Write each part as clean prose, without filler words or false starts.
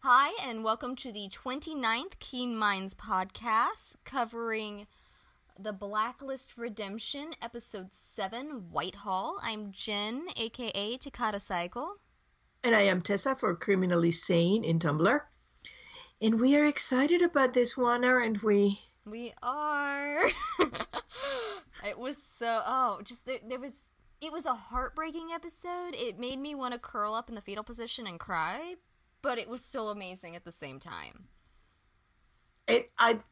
Hi, and welcome to the 29th Keen Minds podcast, covering the Blacklist Redemption, Episode 7, Whitehall. I'm Jen, a.k.a. Takata Cycle. And I am Tessa for Criminally Sane in Tumblr. And we are excited about this one, aren't we? We are. It was so, it was a heartbreaking episode. It made me want to curl up in the fetal position and cry, but it was so amazing at the same time. I've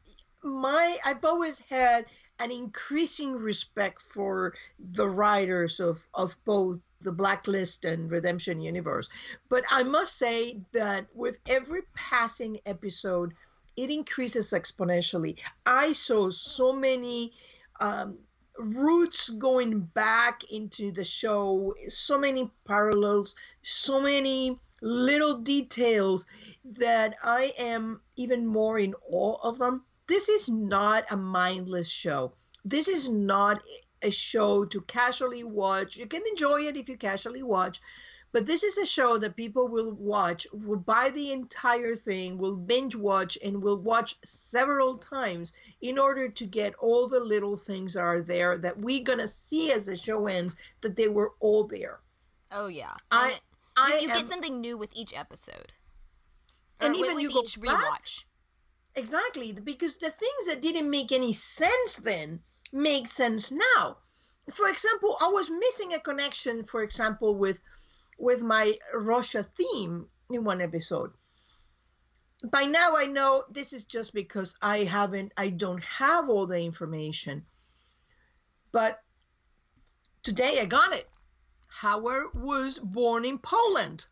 always had an increasing respect for the writers of both the Blacklist and Redemption universe. But I must say that with every passing episode, it increases exponentially. I saw so many roots going back into the show, so many parallels, so many little details that I am even more in awe of them. This is not a mindless show. This is not a show to casually watch. You can enjoy it if you casually watch, but this is a show that people will watch, will buy the entire thing, will binge watch, and will watch several times in order to get all the little things that are there that we're going to see as the show ends, that they were all there. Oh, yeah. You get something new with each episode. And even with you go each back, rewatch. Exactly, because the things that didn't make any sense then make sense now. For example, I was missing a connection, for example, with my Russia theme in one episode. By now I know this is just because I don't have all the information. But today I got it. Howard was born in Poland,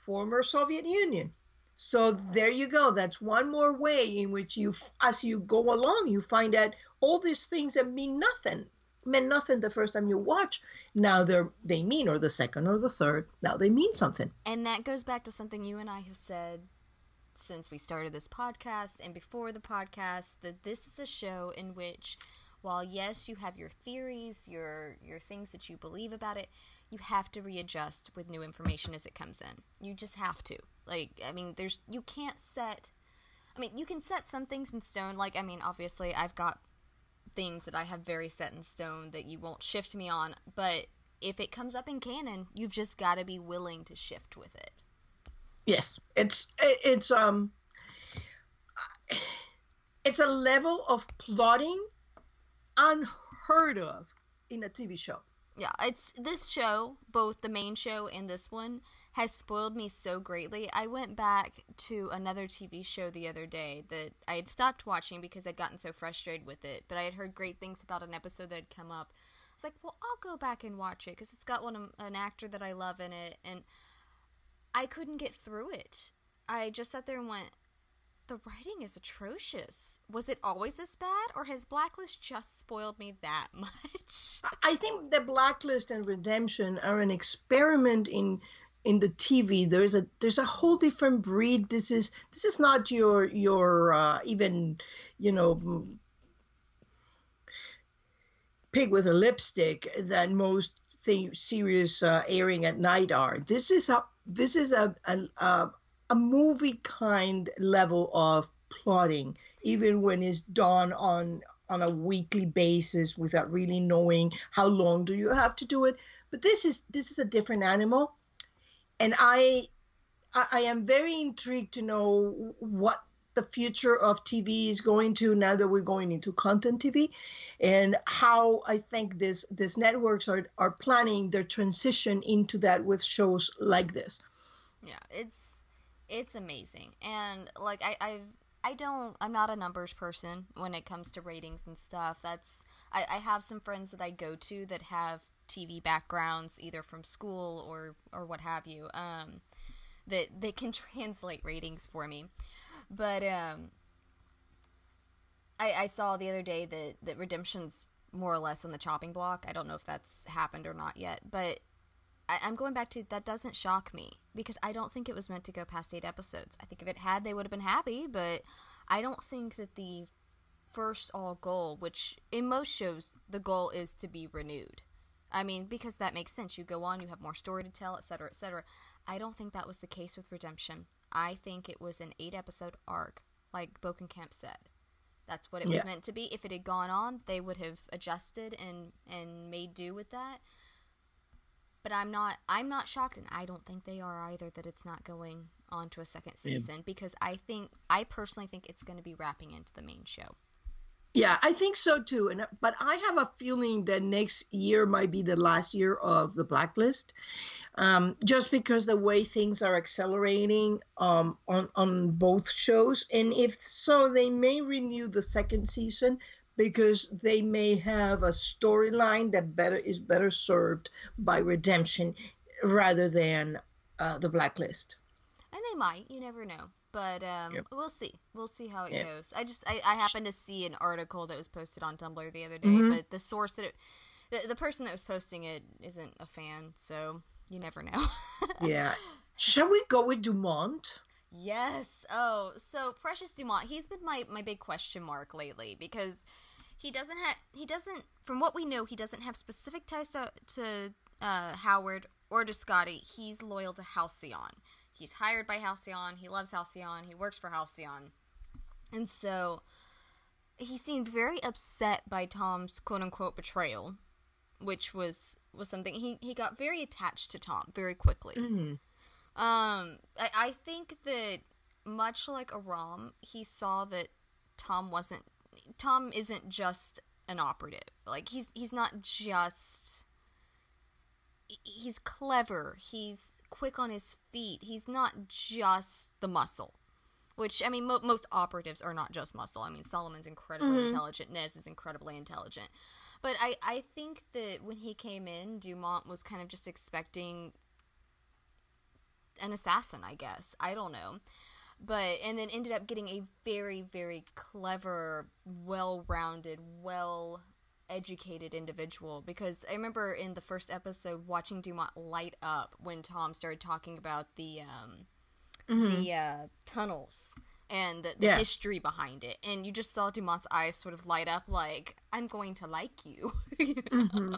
former Soviet Union. So there you go. That's one more way in which as you go along, you find out all these things that meant nothing the first time you watch. Now they mean, or the second or the third, now they mean something. And that goes back to something you and I have said since we started this podcast and before the podcast, that this is a show in which, while yes, you have your theories, your things that you believe about it, you have to readjust with new information as it comes in. You just have to. You can set some things in stone. Obviously, I've got things that I have very set in stone that you won't shift me on, but if it comes up in canon, you've just got to be willing to shift with it. Yes, it's a level of plotting unheard of in a TV show. Yeah, it's this show, both the main show and this one, has spoiled me so greatly. I went back to another TV show the other day that I had stopped watching because I'd gotten so frustrated with it, but I had heard great things about an episode that had come up. I was like, well, I'll go back and watch it because it's got an actor that I love in it, and I couldn't get through it. I just sat there and went, the writing is atrocious. Was it always this bad, or has Blacklist just spoiled me that much? I think the Blacklist and Redemption are an experiment in the TV. There's a whole different breed. This is not your even, pig with a lipstick that most series airing at night are. This is a movie kind level of plotting, even when it's done on a weekly basis without really knowing how long do you have to do it. But this is a different animal, and I am very intrigued to know what the future of TV is going to, now that we're going into content TV, and how I think these networks are planning their transition into that with shows like this. Yeah, it's amazing. And I'm not a numbers person when it comes to ratings and stuff. I have some friends that I go to that have TV backgrounds, either from school or what have you, that they can translate ratings for me. But I saw the other day that Redemption's more or less on the chopping block. I don't know if that's happened or not yet, but I'm going back to, that doesn't shock me, because I don't think it was meant to go past 8 episodes. I think if it had, they would have been happy, but I don't think that the first goal, which in most shows, the goal is to be renewed. I mean, because that makes sense. You go on, you have more story to tell, etc., etc. I don't think that was the case with Redemption. I think it was an 8-episode arc, like Bokenkamp said. That's what it Yeah. was meant to be. If it had gone on, they would have adjusted and made do with that. But I'm not shocked, and I don't think they are either, that it's not going on to a second season, because I personally think it's going to be wrapping into the main show. Yeah, I think so too. But I have a feeling that next year might be the last year of the Blacklist, just because the way things are accelerating on both shows. And if so, they may renew the second season because they may have a storyline that is better served by Redemption rather than the Blacklist. And they might. You never know. But Yep. we'll see. We'll see how it Yep. goes. I happened to see an article that was posted on Tumblr the other day, Mhm. but the source the person that was posting it isn't a fan, so you never know. Yeah. Shall we go with Dumont? Yes. Oh, so Precious Dumont, he's been my big question mark lately, because he doesn't, from what we know, he doesn't have specific ties to Howard or to Scotty. He's loyal to Halcyon. He's hired by Halcyon. He loves Halcyon. He works for Halcyon. And so he seemed very upset by Tom's quote-unquote betrayal, which was something. He got very attached to Tom very quickly. Mm-hmm. I think that, much like Aram, he saw that Tom isn't just an operative. Like, he's not just... He's clever. He's quick on his feet. He's not just the muscle. Which, I mean, most operatives are not just muscle. I mean, Solomon's incredibly intelligent. Nez is incredibly intelligent. But I think that when he came in, Dumont was kind of just expecting an assassin, I guess. I don't know. And then ended up getting a very, very clever, well-rounded, educated individual, because I remember in the first episode watching Dumont light up when Tom started talking about the tunnels and the history behind it, and you just saw Dumont's eyes sort of light up like, I'm going to like you, you know?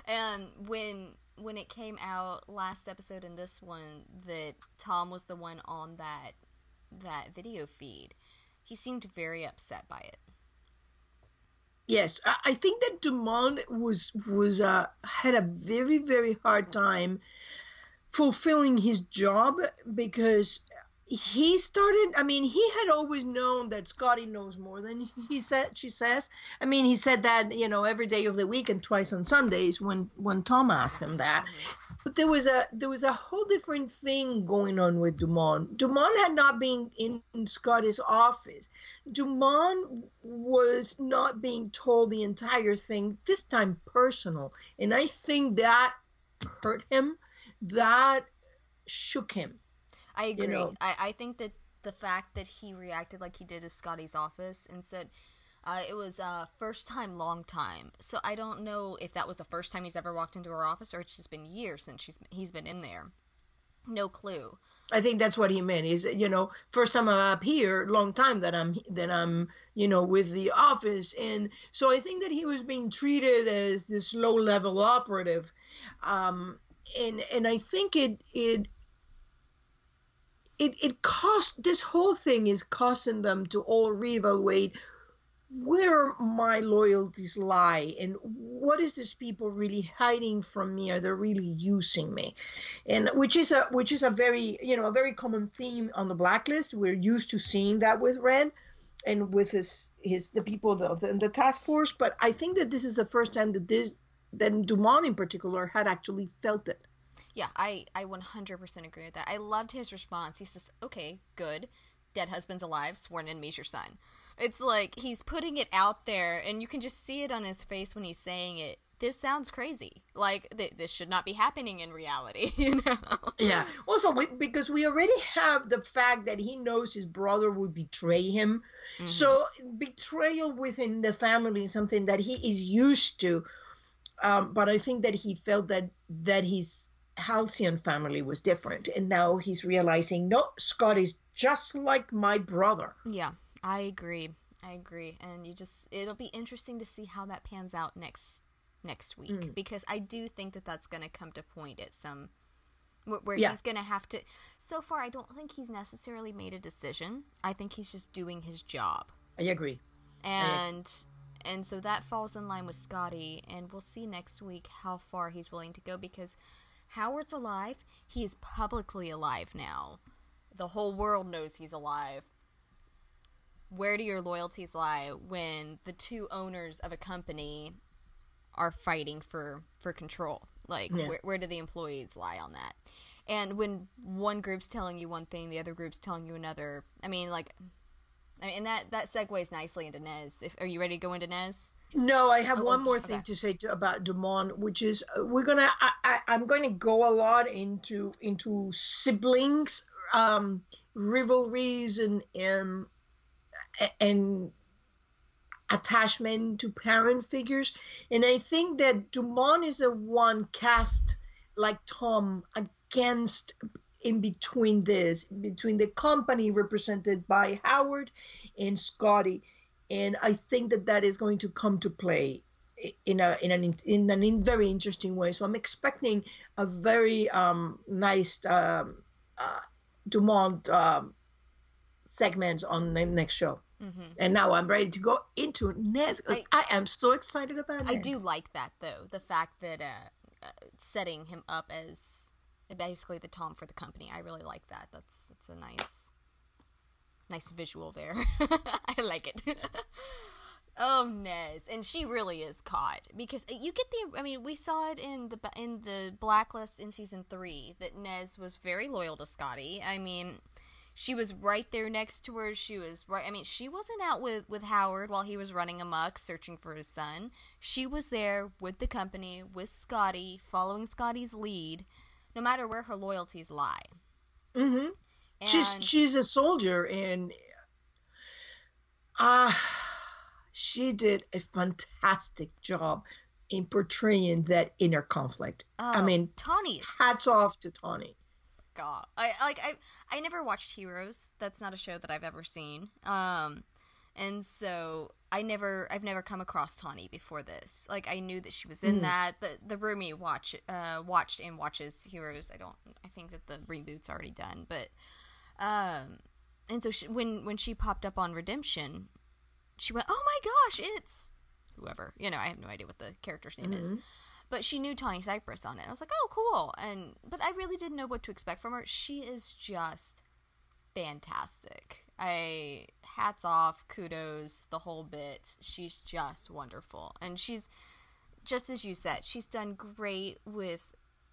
And when it came out last episode and this one that Tom was the one on that video feed, he seemed very upset by it. Yes, I think that Dumont had a very, very hard time fulfilling his job, because he had always known that Scotty knows more than she says. I mean, he said that, every day of the week and twice on Sundays when Tom asked him that. But there was a whole different thing going on with Dumont. Dumont had not been in Scotty's office. Dumont was not being told the entire thing, this time personal. And I think that hurt him. That shook him. I agree. I think that the fact that he reacted like he did to Scotty's office and said it was first time, long time. So I don't know if that was the first time he's ever walked into her office, or it's just been years since he's been in there. No clue. I think that's what he meant. Is first time I'm up here, long time that I'm with the office, and so I think that he was being treated as this low level operative, and I think it cost, this whole thing is causing them to all reevaluate where my loyalties lie, and what is this people really hiding from me? Are they really using me? And which is a very a very common theme on the Blacklist. We're used to seeing that with Red and with the people of the task force, but I think that this is the first time that Dumont in particular had actually felt it. Yeah, I 100% agree with that. I loved his response. He says, okay, good. Dead husband's alive, sworn enemy's your son. It's like he's putting it out there, and you can just see it on his face when he's saying it. This sounds crazy. Like, this should not be happening in reality, Yeah. Also, because we already have the fact that he knows his brother would betray him. Mm-hmm. So betrayal within the family is something that he is used to. But I think that he felt that his Halcyon family was different. And now he's realizing, no, Scott is just like my brother. Yeah, I agree. And it'll be interesting to see how that pans out next week, because I do think that that's going to come to point at some where Yeah, he's going to have to. So far, I don't think he's necessarily made a decision. I think he's just doing his job. I agree. And so that falls in line with Scotty, and we'll see next week how far he's willing to go, because Howard's alive. He is publicly alive now. The whole world knows he's alive. Where do your loyalties lie when the two owners of a company are fighting for control? Like, where do the employees lie on that? And when one group's telling you one thing, the other group's telling you another. I mean, and that segues nicely into Nez. Are you ready to go into Nez? No, I have one more thing to say about Dumont, which is I'm going to go a lot into siblings, rivalries, and attachment to parent figures. And I think that Dumont is the one cast like Tom against, in between the company represented by Howard and Scotty. And I think that is going to come to play in an very interesting way. So I'm expecting a very nice Dumont segments on the next show. Mm-hmm. And now I'm ready to go into Nez. I am so excited about Nez. I do like that, though, the fact that setting him up as basically the Tom for the company. I really like that. That's a nice visual there. I like it. Oh, Nez, and she really is caught, because you get we saw it in the Blacklist in season 3 that Nez was very loyal to Scotty. I mean, she was right there next to her. She was right. I mean, she wasn't out with Howard while he was running amok searching for his son. She was there with the company, with Scotty, following Scotty's lead, no matter where her loyalties lie. Mm-hmm. She's a soldier, and she did a fantastic job in portraying that inner conflict. I mean, Tawny's hats off to Tawny. God, I never watched Heroes. That's not a show that I've ever seen. And so I've never come across Tawny before this. Like, I knew that she was in that. The roomie watched and watches Heroes. I think that the reboot's already done, but and so when she popped up on Redemption, she went, "Oh my gosh, it's whoever." I have no idea what the character's name is. But she knew Tawny Cypress on it. I was like, "Oh, cool." But I really didn't know what to expect from her. She is just fantastic. Hats off, kudos, the whole bit. She's just wonderful. And she's, just as you said, she's done great with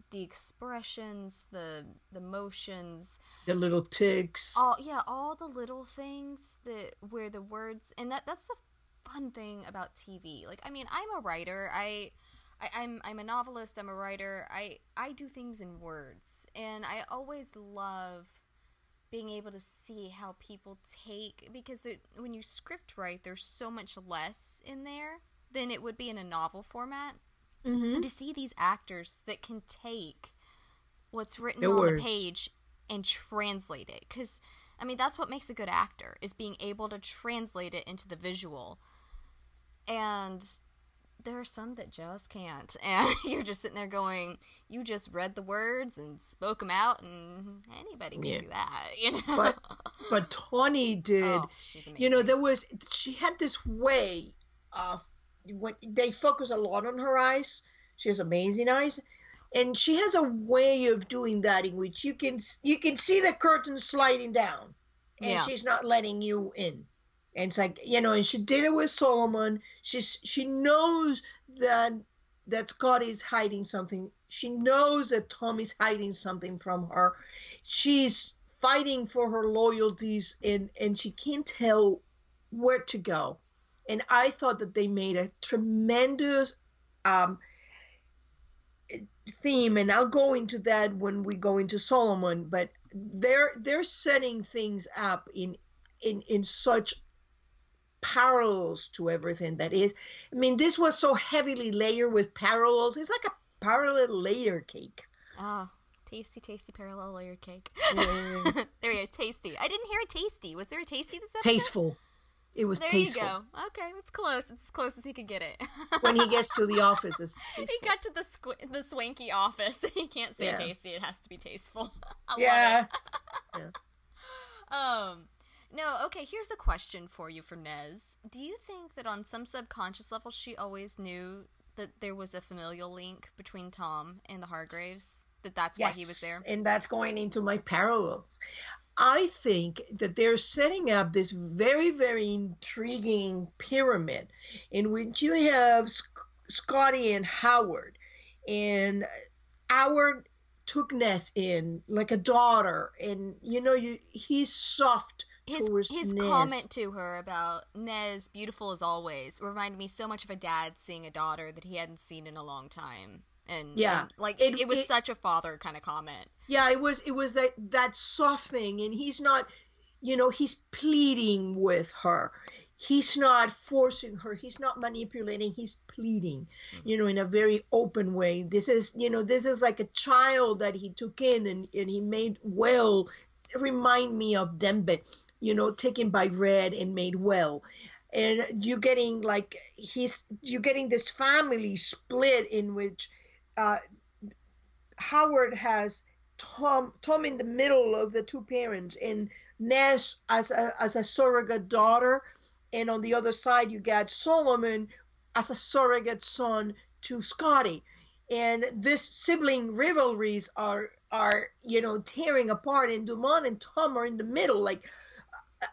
the expressions, the motions, the little tics. All the little things where the words, and that's the fun thing about TV. Like, I mean, I'm a writer. I'm a novelist. I'm a writer. I do things in words, and I always love being able to see how people take, because when you script write, there's so much less in there than it would be in a novel format. Mm-hmm. And to see these actors that can take what's written on the page and translate it, because I mean, that's what makes a good actor, is being able to translate it into the visual. And there are some that just can't, and you're just sitting there going, you just read the words and spoke them out, and anybody can do that, But Tawny did. Oh, she's amazing. She had this way of, when they focus a lot on her eyes. She has amazing eyes, and she has a way of doing that in which you can see the curtain sliding down, and she's not letting you in. And it's like, and she did it with Solomon. She knows that Scotty's hiding something. She knows that Tommy's hiding something from her. She's fighting for her loyalties, and she can't tell where to go. And I thought that they made a tremendous theme, and I'll go into that when we go into Solomon. But they're setting things up in such parallels to everything that is. I mean, this was so heavily layered with parallels. It's like a parallel layer cake. Oh, tasty parallel layer cake. Yeah. There you go, tasty. I didn't hear a tasty. Was there a tasty this episode? Tasteful. It was There tasteful. you go. Okay, it's close. It's as close as he could get it. When he gets to the office, it's tasteful. He got to the swanky office. He can't say tasty. It has to be tasteful. I love it. Yeah. No, okay, here's a question for you for Nez. Do you think that on some subconscious level she always knew that there was a familial link between Tom and the Hargraves? That's why he was there? And that's going into my parallels. I think that they're setting up this very, very intriguing pyramid in which you have Scotty and Howard. And Howard took Ness in like a daughter. And, he's soft towards his Ness. comment to her about Nez, beautiful as always, reminded me so much of a dad seeing a daughter that he hadn't seen in a long time. And it was such a father kind of comment. Yeah, it was that soft thing, and he's not, he's pleading with her. He's not forcing her. He's not manipulating. He's pleading, in a very open way. This is like a child that he took in and he made well. Remind me of Dembe, taken by Red and made well. And you're getting this family split in which Howard has Tom in the middle of the two parents, and Ness as a surrogate daughter, and on the other side you got Solomon as a surrogate son to Scotty, and this sibling rivalries are tearing apart, and Dumont and Tom are in the middle. Like,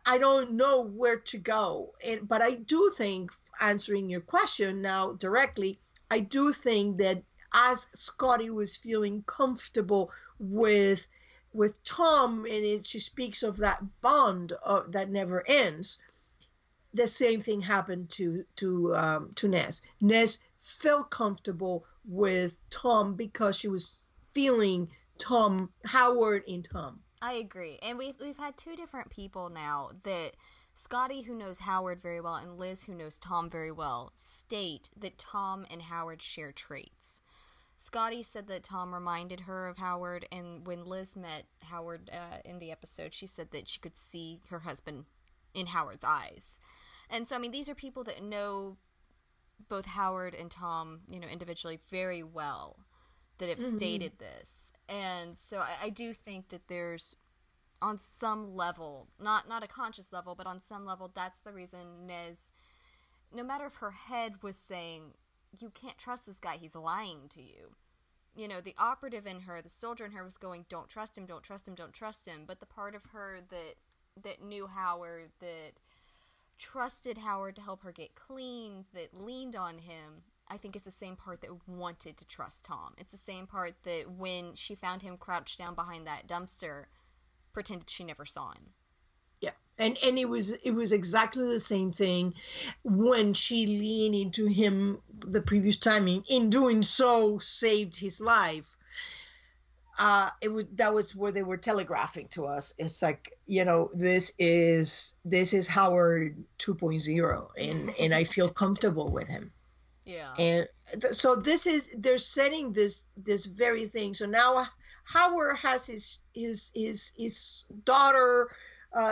I don't know where to go, but I do think, answering your question now directly, I do think that as Scotty was feeling comfortable with Tom, and she speaks of that bond that never ends, the same thing happened to Ness. Ness felt comfortable with Tom because she was feeling Howard in Tom. I agree. And we've had two different people now that Scotty, who knows Howard very well, and Liz, who knows Tom very well, state that Tom and Howard share traits. Scotty said that Tom reminded her of Howard, and when Liz met Howard in the episode, she said that she could see her husband in Howard's eyes. And so, I mean, these are people that know both Howard and Tom, individually very well, that have stated this. And so I do think that there's, on some level, not a conscious level, but on some level, that's the reason Nez, no matter if her head was saying, you can't trust this guy, he's lying to you. The operative in her, the soldier in her was going, don't trust him, don't trust him, don't trust him. But the part of her that knew Howard, that trusted Howard to help her get clean, that leaned on him, I think is the same part that wanted to trust Tom. It's the same part that when she found him crouched down behind that dumpster, pretended she never saw him. Yeah, and it was exactly the same thing when she leaned into him the previous time. In doing so, saved his life. That was where they were telegraphing to us. It's like, this is Howard 2.0, and I feel comfortable with him. Yeah. And so they're setting this very thing. So now Howard has his daughter.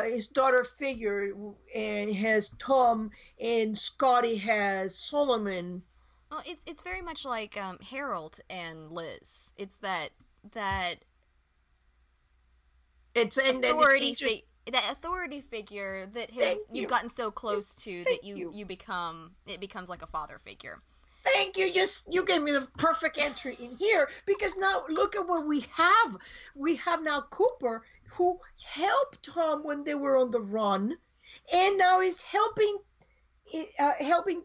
His daughter figure, and has Tom, and Scotty has Solomon. Well, it's very much like Harold and Liz. It's that It's that authority figure that you've gotten so close to that it becomes like a father figure. Thank you. You gave me the perfect entry in here, because now look at what we have. We have now Cooper, who helped Tom when they were on the run, and now is helping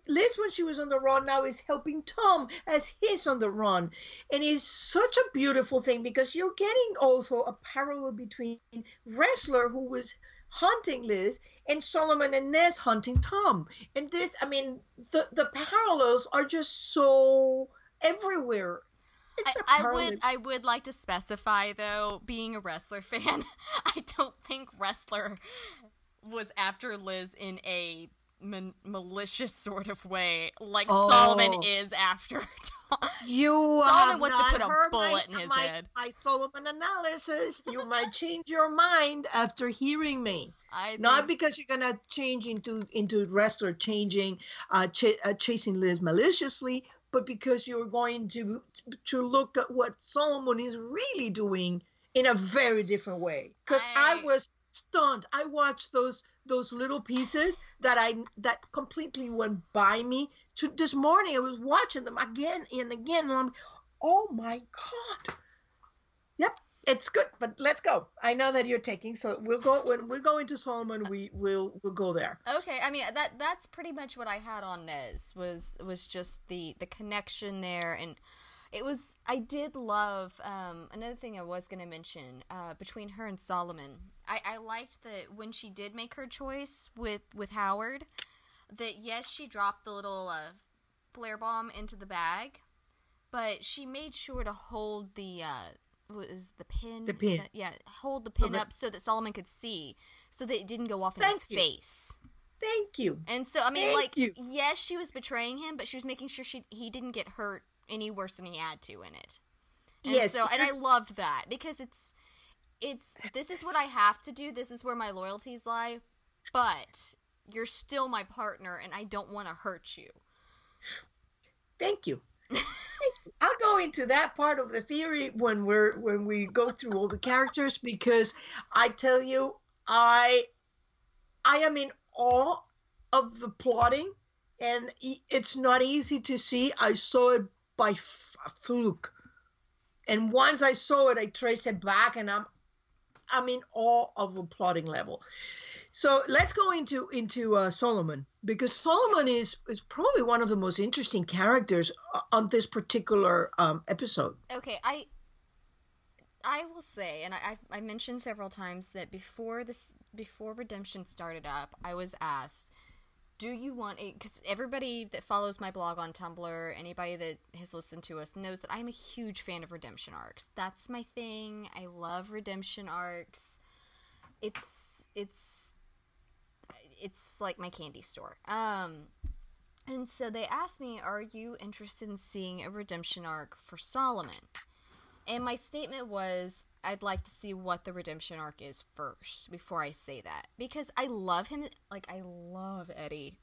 Liz when she was on the run. Now is helping Tom as he's on the run, and it's such a beautiful thing, because you're getting also a parallel between Wrestler, who was hunting Liz, and Solomon and Ness hunting Tom. And this, I mean, the parallels are just so everywhere. I would like to specify, though, being a Wrestler fan, I don't think Wrestler was after Liz in a malicious sort of way, like Solomon is after You Solomon have wants to not put a heard bullet in his head. my Solomon analysis. You might change your mind after hearing me. Not because you're gonna change into wrestler changing, chasing Liz maliciously, but because you're going to look at what Solomon is really doing in a very different way. Because I was stunned. I watched those little pieces that completely went by me. This morning I was watching them again and again, and I'm, oh my God. Yep, it's good, but let's go. I know that you're taking, so we'll go when we go into Solomon. We'll go there. Okay, I mean that's pretty much what I had on Nez was just the connection there, and it was, I did love another thing I was going to mention between her and Solomon. I liked that when she did make her choice with Howard, that yes, she dropped the little flare bomb into the bag, but she made sure to hold the what is the pin? The pin. Hold the pin up so that Solomon could see, so that it didn't go off in his face. Thank you. And so, I mean, yes, she was betraying him, but she was making sure he didn't get hurt any worse than he had to in it. And yes. So, and I loved that, because it's this is what I have to do. This is where my loyalties lie, but you're still my partner, and I don't want to hurt you. Thank you. I'll go into that part of the theory when we go through all the characters, because I tell you, I am in awe of the plotting, and it's not easy to see. I saw it by fluke, and once I saw it, I traced it back, and I'm in awe of the plotting level. So let's go into Solomon, because Solomon is probably one of the most interesting characters on this particular episode. Okay, I will say, and I mentioned several times that before Redemption started up, I was asked, do you want a, because everybody that follows my blog on Tumblr, anybody that has listened to us knows that I'm a huge fan of redemption arcs. That's my thing. I love redemption arcs. It's like my candy store. And so they asked me, are you interested in seeing a redemption arc for Solomon? And my statement was, I'd like to see what the redemption arc is first before I say that. Because I love him. Like, I love Eddie.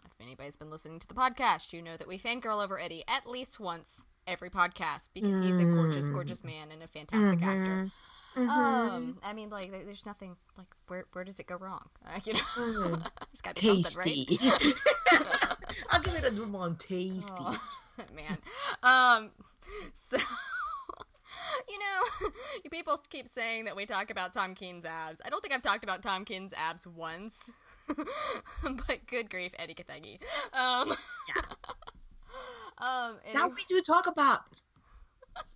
If anybody's been listening to the podcast, you know that we fangirl over Eddie at least once every podcast, because he's a gorgeous, gorgeous man and a fantastic actor. I mean, like, there's nothing, like, where does it go wrong? You know, it's gotta be tasty. Something, right? I'll give it a Dumont tasty. Oh, man. So, you know, you people keep saying that we talk about Tom Keen's abs. I don't think I've talked about Tom Keen's abs once. But good grief, Eddie Cathegi. Yeah. That we do talk about.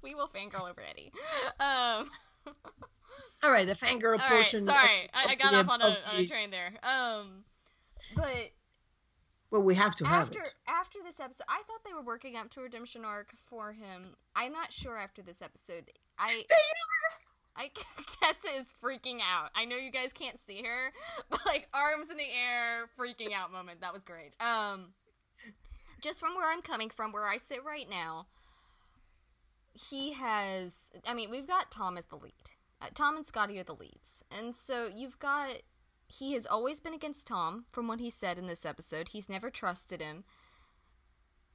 We will fangirl over Eddie. All right, the fangirl portion. Right, sorry, I got off on a train there. But well, we have to have it. After this episode, I thought they were working up to a redemption arc for him. I'm not sure after this episode. Tessa is freaking out. I know you guys can't see her, but like arms in the air, freaking out moment. That was great. Just from where I'm coming from, where I sit right now, he has, I mean, we've got Tom as the lead. Tom and Scotty are the leads. And so he has always been against Tom, from what he said in this episode. He's never trusted him.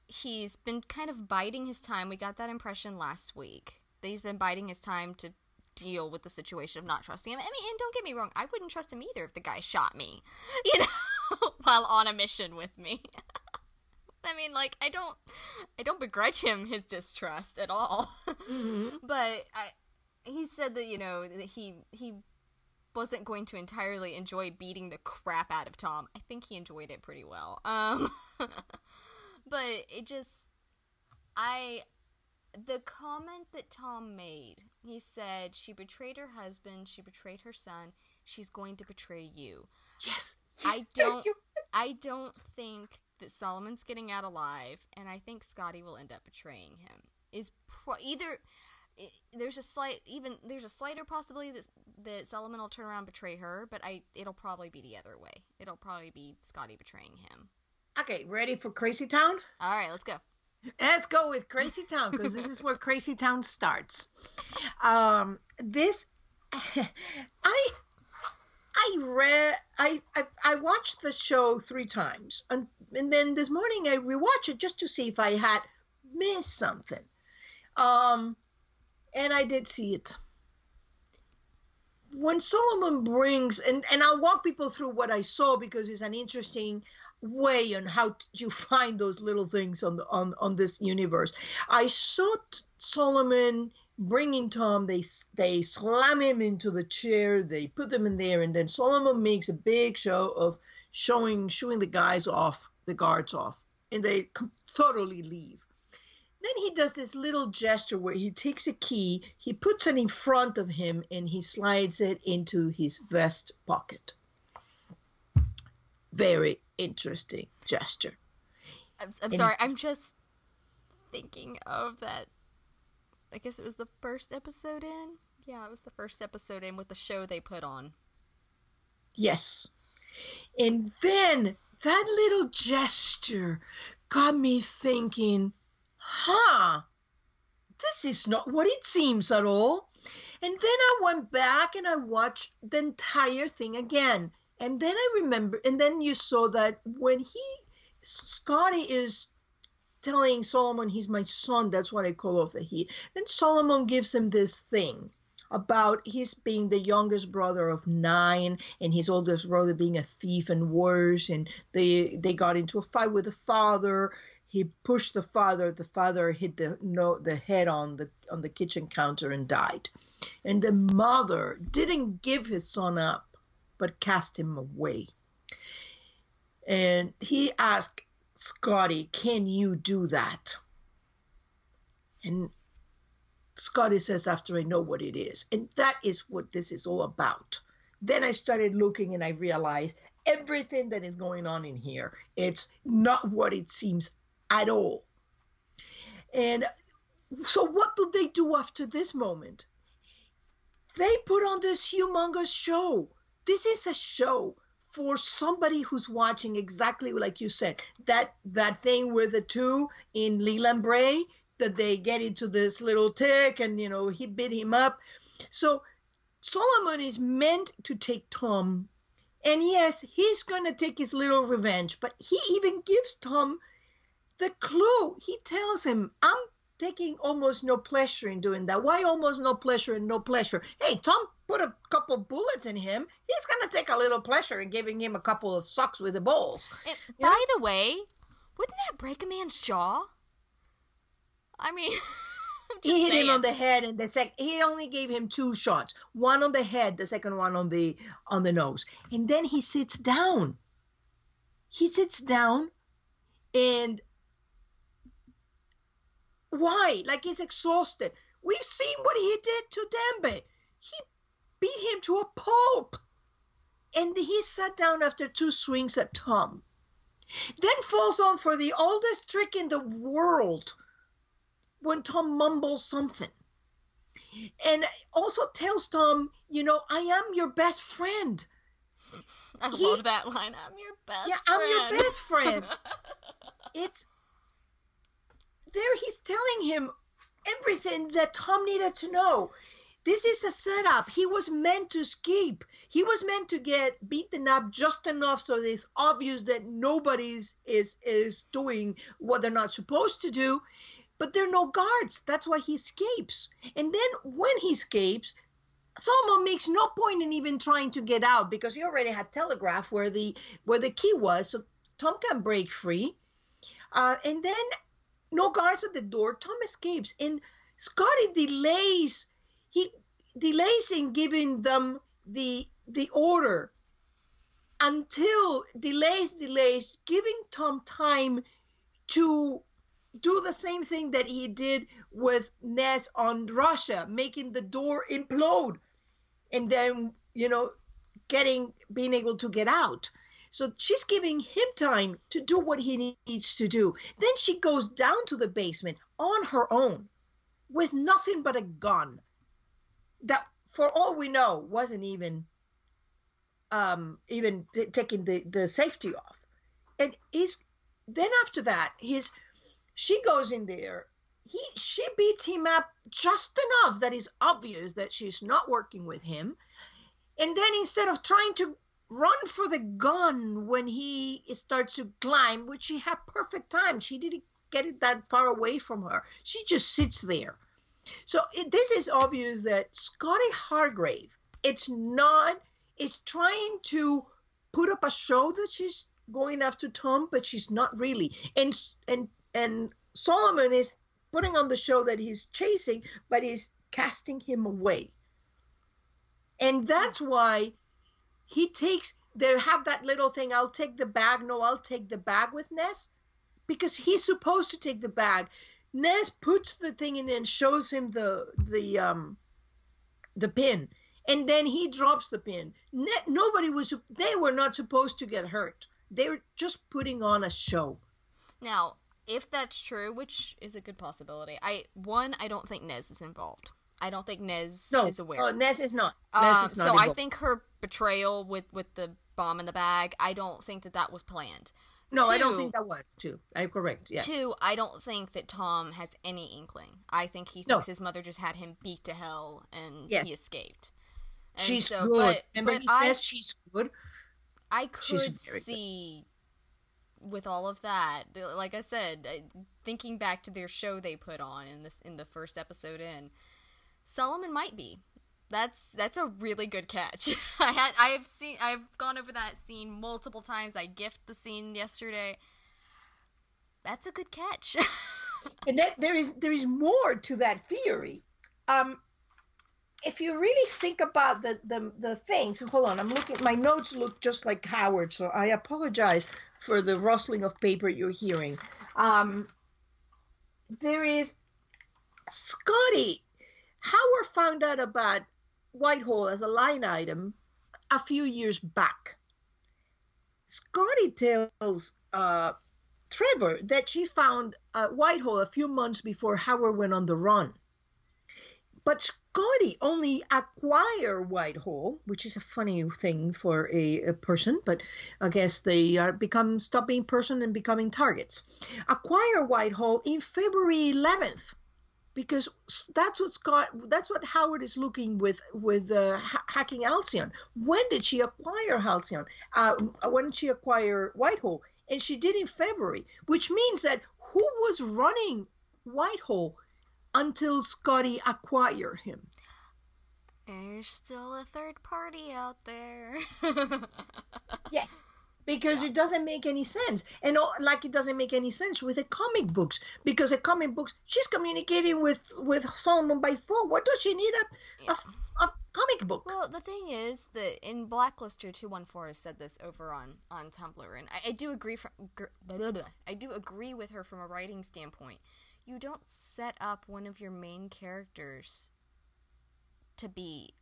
He's been kind of biding his time. We got that impression last week, that he's been biding his time to deal with the situation of not trusting him. I mean, and don't get me wrong, I wouldn't trust him either if the guy shot me, you know, while on a mission with me. I mean, like, I don't begrudge him his distrust at all. Mm-hmm. But he said that, you know, that he wasn't going to entirely enjoy beating the crap out of Tom. I think he enjoyed it pretty well. But it just, the comment that Tom made, he said, she betrayed her husband, she betrayed her son, she's going to betray you. Yes. I don't think that Solomon's getting out alive, and I think Scotty will end up betraying him. There's a slighter possibility that Solomon will turn around and betray her, but it'll probably be the other way. It'll probably be Scotty betraying him. Okay, ready for Crazy Town? All right, let's go. Let's go with Crazy Town because this is where Crazy Town starts. This I I watched the show 3 times, and then this morning I rewatched it just to see if I had missed something. And I did see it. When Solomon brings, and I'll walk people through what I saw because it's an interesting way on how you find those little things on this universe. I saw Solomon bringing Tom. They slam him into the chair. They put them in there, and then Solomon makes a big show of shooing the guys off, the guards off, and they totally leave. Then he does this little gesture where he takes a key, he puts it in front of him, and he slides it into his vest pocket. Very interesting gesture. I'm sorry, I'm just thinking of that. I guess it was the first episode in? Yeah, it was the first episode in with the show they put on. Yes. And then that little gesture got me thinking, this is not what it seems at all. And then I went back and I watched the entire thing again. And then I remember, and then you saw that when Scotty is telling Solomon he's my son, that's what I call off the heat. Then Solomon gives him this thing about his being the youngest brother of 9 and his oldest brother being a thief and worse. And they got into a fight with the father. He pushed the father. The father hit the head on the kitchen counter and died. And the mother didn't give his son up, but cast him away. And he asked Scotty, "Can you do that?" And Scotty says, "After I know what it is." And that is what this is all about. Then I started looking and I realized everything that is going on in here, it's not what it seems at all. And so what do they do after this moment? They put on this humongous show. This is a show for somebody who's watching, exactly like you said, that thing with the two in Leland Bray, that they get into this little tick and, he beat him up. So Solomon is meant to take Tom. And yes, he's going to take his little revenge, but he even gives Tom the clue. He tells him, "I'm taking almost no pleasure in doing that." Why almost no pleasure and no pleasure? Hey, Tom put a couple bullets in him. He's going to take a little pleasure in giving him a couple of sucks with the balls. By the way, wouldn't that break a man's jaw? I mean, he hit him on the head, and he only gave him 2 shots. One on the head, the second one on the nose. And then he sits down. And why? Like he's exhausted. We've seen what he did to Dembe. He beat him to a pulp. And he sat down after 2 swings at Tom. Then falls on for the oldest trick in the world when Tom mumbles something. And also tells Tom, "I am your best friend." I love that line. I'm your best friend. Yeah, I'm your best friend. It's there he's telling him everything that Tom needed to know. This is a setup. He was meant to escape. He was meant to get beaten up just enough so it's obvious that nobody is doing what they're not supposed to do. But there are no guards. That's why he escapes. And then when he escapes, Solomon makes no point in even trying to get out because he already had telegraph where the key was, so Tom can break free. And then no guards at the door. Tom escapes, and Scotty delays. He delays in giving them the order until delays, giving Tom time to do the same thing that he did with Ness on Russia, making the door implode, and then being able to get out. So she's giving him time to do what he needs to do. Then she goes down to the basement on her own with nothing but a gun that, for all we know, wasn't even taking the safety off. And then after that, She goes in there. She beats him up just enough that it's obvious that she's not working with him. And then instead of trying to run for the gun when he starts to climb, which she had perfect time, she didn't get it that far away from her. She just sits there. So this is obvious that Scotty Hargrave, it's trying to put up a show that she's going after Tom, but she's not really. And Solomon is putting on the show that he's chasing, but he's casting him away. And that's why they have that little thing, I'll take the bag. No, I'll take the bag with Ness, because he's supposed to take the bag. Ness puts the thing in and shows him the pin, and then he drops the pin. They were not supposed to get hurt. They were just putting on a show. Now, if that's true, which is a good possibility, I don't think Nez is involved. I don't think Nez is aware. Nez is not. So involved. I think her betrayal with the bomb in the bag, I don't think that was planned. No, I don't think that was, too. I'm correct, yeah. Two, I don't think that Tom has any inkling. I think he thinks his mother just had him beat to hell and he escaped. And she's good. Remember he says she's good? I could see, with all of that, like I said, thinking back to their show they put on in the first episode Solomon might be. That's a really good catch. I've gone over that scene multiple times. I gifted the scene yesterday. That's a good catch. And there is more to that theory. If you really think about the things, hold on, I'm looking. My notes look just like Howard, so I apologize for the rustling of paper you're hearing. There is Scotty. Howard found out about Whitehall as a line item a few years back. Scotty tells Trevor that she found Whitehall a few months before Howard went on the run. But Scotty only acquired Whitehall, which is a funny thing for a person, but I guess they stop being person and becoming targets. Acquire Whitehall in February 11th. Because that's what Howard is looking with hacking Halcyon. When did she acquire Halcyon? When did she acquire Whitehall? And she did in February, which means that who was running Whitehall until Scotty acquired him? There's still a third party out there. Yes. Because it doesn't make any sense. And like it doesn't make any sense with the comic books. Because the comic books, she's communicating with Solomon by phone. What does she need a comic book? Well, the thing is that in Blacklist 214 has said this over on Tumblr. And I do agree I do agree with her from a writing standpoint. You don't set up one of your main characters to be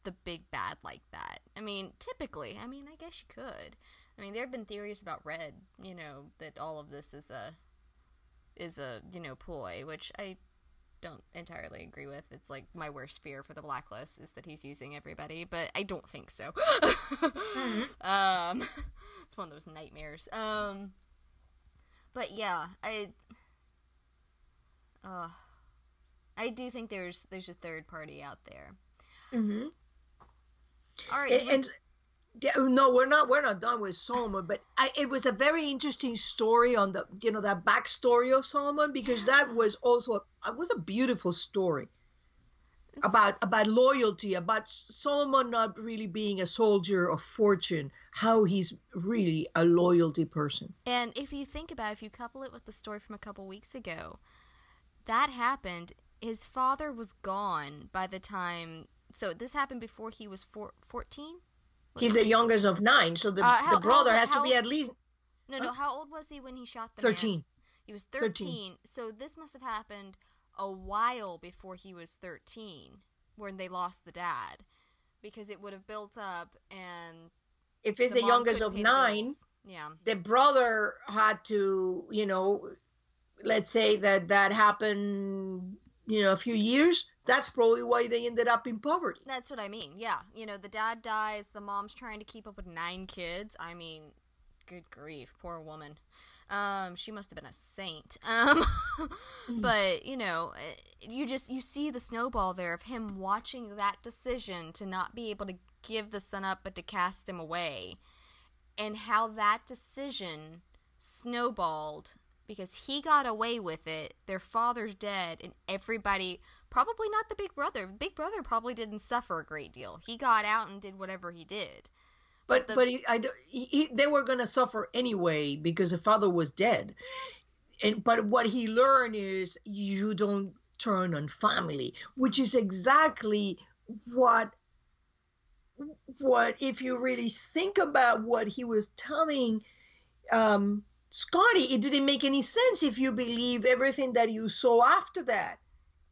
the big bad like that. I mean, typically, I guess you could. There have been theories about Red, that all of this is a ploy, which I don't entirely agree with. It's like my worst fear for the Blacklist is that he's using everybody, but I don't think so. Mm-hmm. It's one of those nightmares. But yeah, I do think there's a third party out there. Mm-hmm. All right. No, we're not done with Solomon, but it was a very interesting story on the that backstory of Solomon, because that was also a beautiful story about loyalty, about Solomon not really being a soldier of fortune, how he's really a loyalty person. And if you think about it, if you couple it with the story from a couple weeks ago, that happened. His father was gone by the time. So this happened before he was 14. He's the youngest of 9, so the brother has to be at least... No, how old was he when he shot the 13. man? He was 13. So this must have happened a while before he was 13, when they lost the dad. Because it would have built up, and... If it's the youngest of 9, the brother had to, let's say that happened, a few years... That's probably why they ended up in poverty. That's what I mean, yeah. The dad dies, the mom's trying to keep up with 9 kids. Good grief, poor woman. She must have been a saint. But, you know, you see the snowball there of him watching that decision to not be able to give the son up but to cast him away. And how that decision snowballed because he got away with it, their father's dead, and everybody, probably not the big brother. The big brother probably didn't suffer a great deal. He got out and did whatever he did. But they were going to suffer anyway because the father was dead. But what he learned is you don't turn on family, which is exactly what if you really think about what he was telling Scotty, it didn't make any sense if you believe everything that you saw after that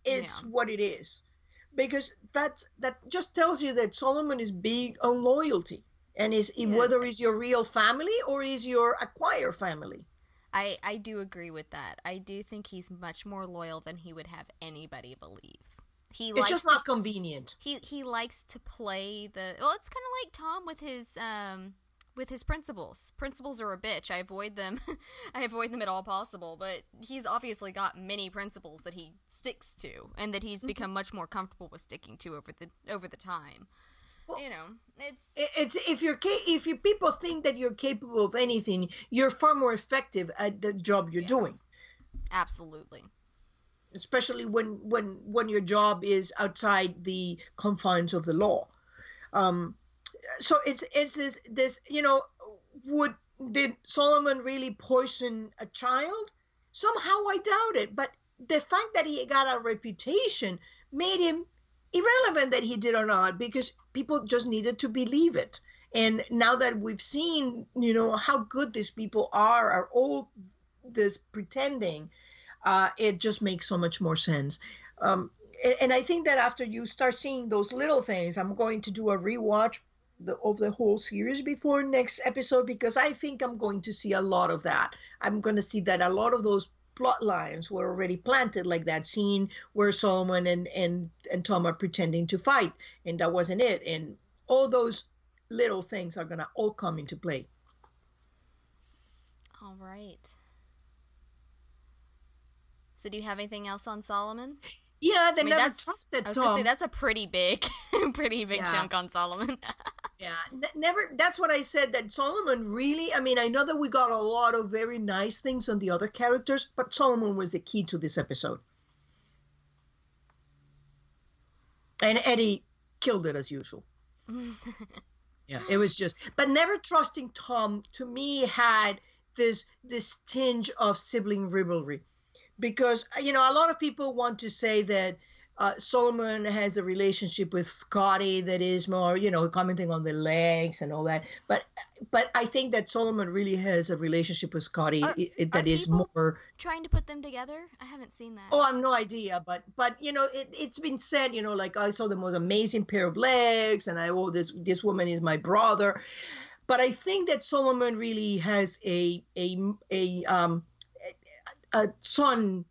is what it is. Because that just tells you that Solomon is big on loyalty. And whether it's your real family or is your acquired family. I do agree with that. I do think he's much more loyal than he would have anybody believe. It's just not convenient. He likes to play the... Well, it's kind of like Tom with his principles. Principles are a bitch. I avoid them. I avoid them at all possible. But he's obviously got many principles that he sticks to, and that he's become much more comfortable with sticking to over the time. Well, you know, it's if you people think that you're capable of anything, you're far more effective at the job you're doing. Absolutely. Especially when your job is outside the confines of the law. So it's this, you know, did Solomon really poison a child? Somehow I doubt it. But the fact that he got a reputation made him irrelevant that he did or not, because people just needed to believe it. And now that we've seen, you know, how good these people are all this pretending, it just makes so much more sense. And I think that after you start seeing those little things, I'm going to do a rewatch of the whole series before next episode, because I think I'm going to see a lot of that. I'm going to see that a lot of those plot lines were already planted, like that scene where Solomon and Tom are pretending to fight, and that wasn't it. And all those little things are going to all come into play. All right. So do you have anything else on Solomon? Yeah, they never trusted Tom. I was going to say, that's a pretty big chunk on Solomon. Yeah, never. That's what I said, that Solomon really, I mean, I know that we got a lot of very nice things on the other characters, but Solomon was the key to this episode. And Eddie killed it as usual. Yeah, it was just, but never trusting Tom, to me, had this tinge of sibling rivalry. Because, you know, a lot of people want to say that Solomon has a relationship with Scotty that is more, you know, commenting on the legs and all that. But I think that Solomon really has a relationship with Scotty that is more trying to put them together. I haven't seen that. Oh, I have no idea. But you know, it's been said, you know, like, I saw the most amazing pair of legs, and this woman is my brother. But I think that Solomon really has a son.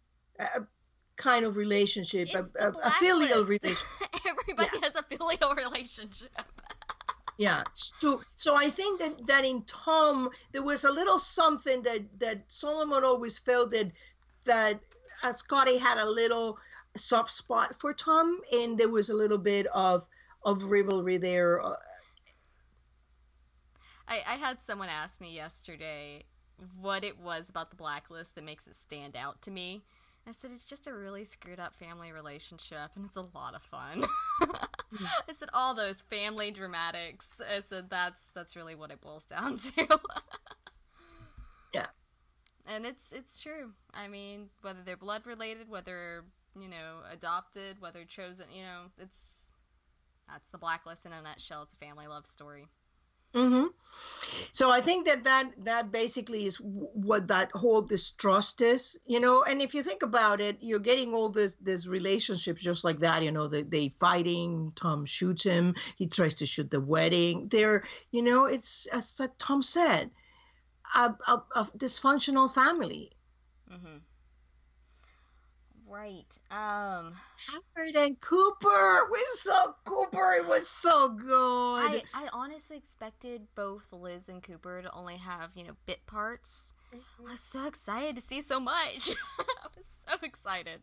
Kind of relationship, a filial relationship. Everybody has a filial relationship. Yeah. So I think that in Tom there was a little something that Solomon always felt that Scotty had a little soft spot for Tom, and there was a little bit of rivalry there. I had someone ask me yesterday what it was about the Blacklist that makes it stand out to me. I said, it's just a really screwed up family relationship, and it's a lot of fun. I said, all those family dramatics. I said, that's really what it boils down to. Yeah. And it's true. I mean, whether they're blood related, whether, you know, adopted, whether chosen, you know, that's the Blacklist in a nutshell. It's a family love story. Mm-hmm. So I think that basically is what that whole distrust is, you know. And if you think about it, you're getting all this relationships just like that, you know. They fighting. Tom shoots him. He tries to shoot the wedding. They're, you know, it's as Tom said, a dysfunctional family. Mm-hmm. Right. Howard and Cooper. We saw Cooper. It was so good. I honestly expected both Liz and Cooper to only have, you know, bit parts. I was so excited to see so much. I was so excited.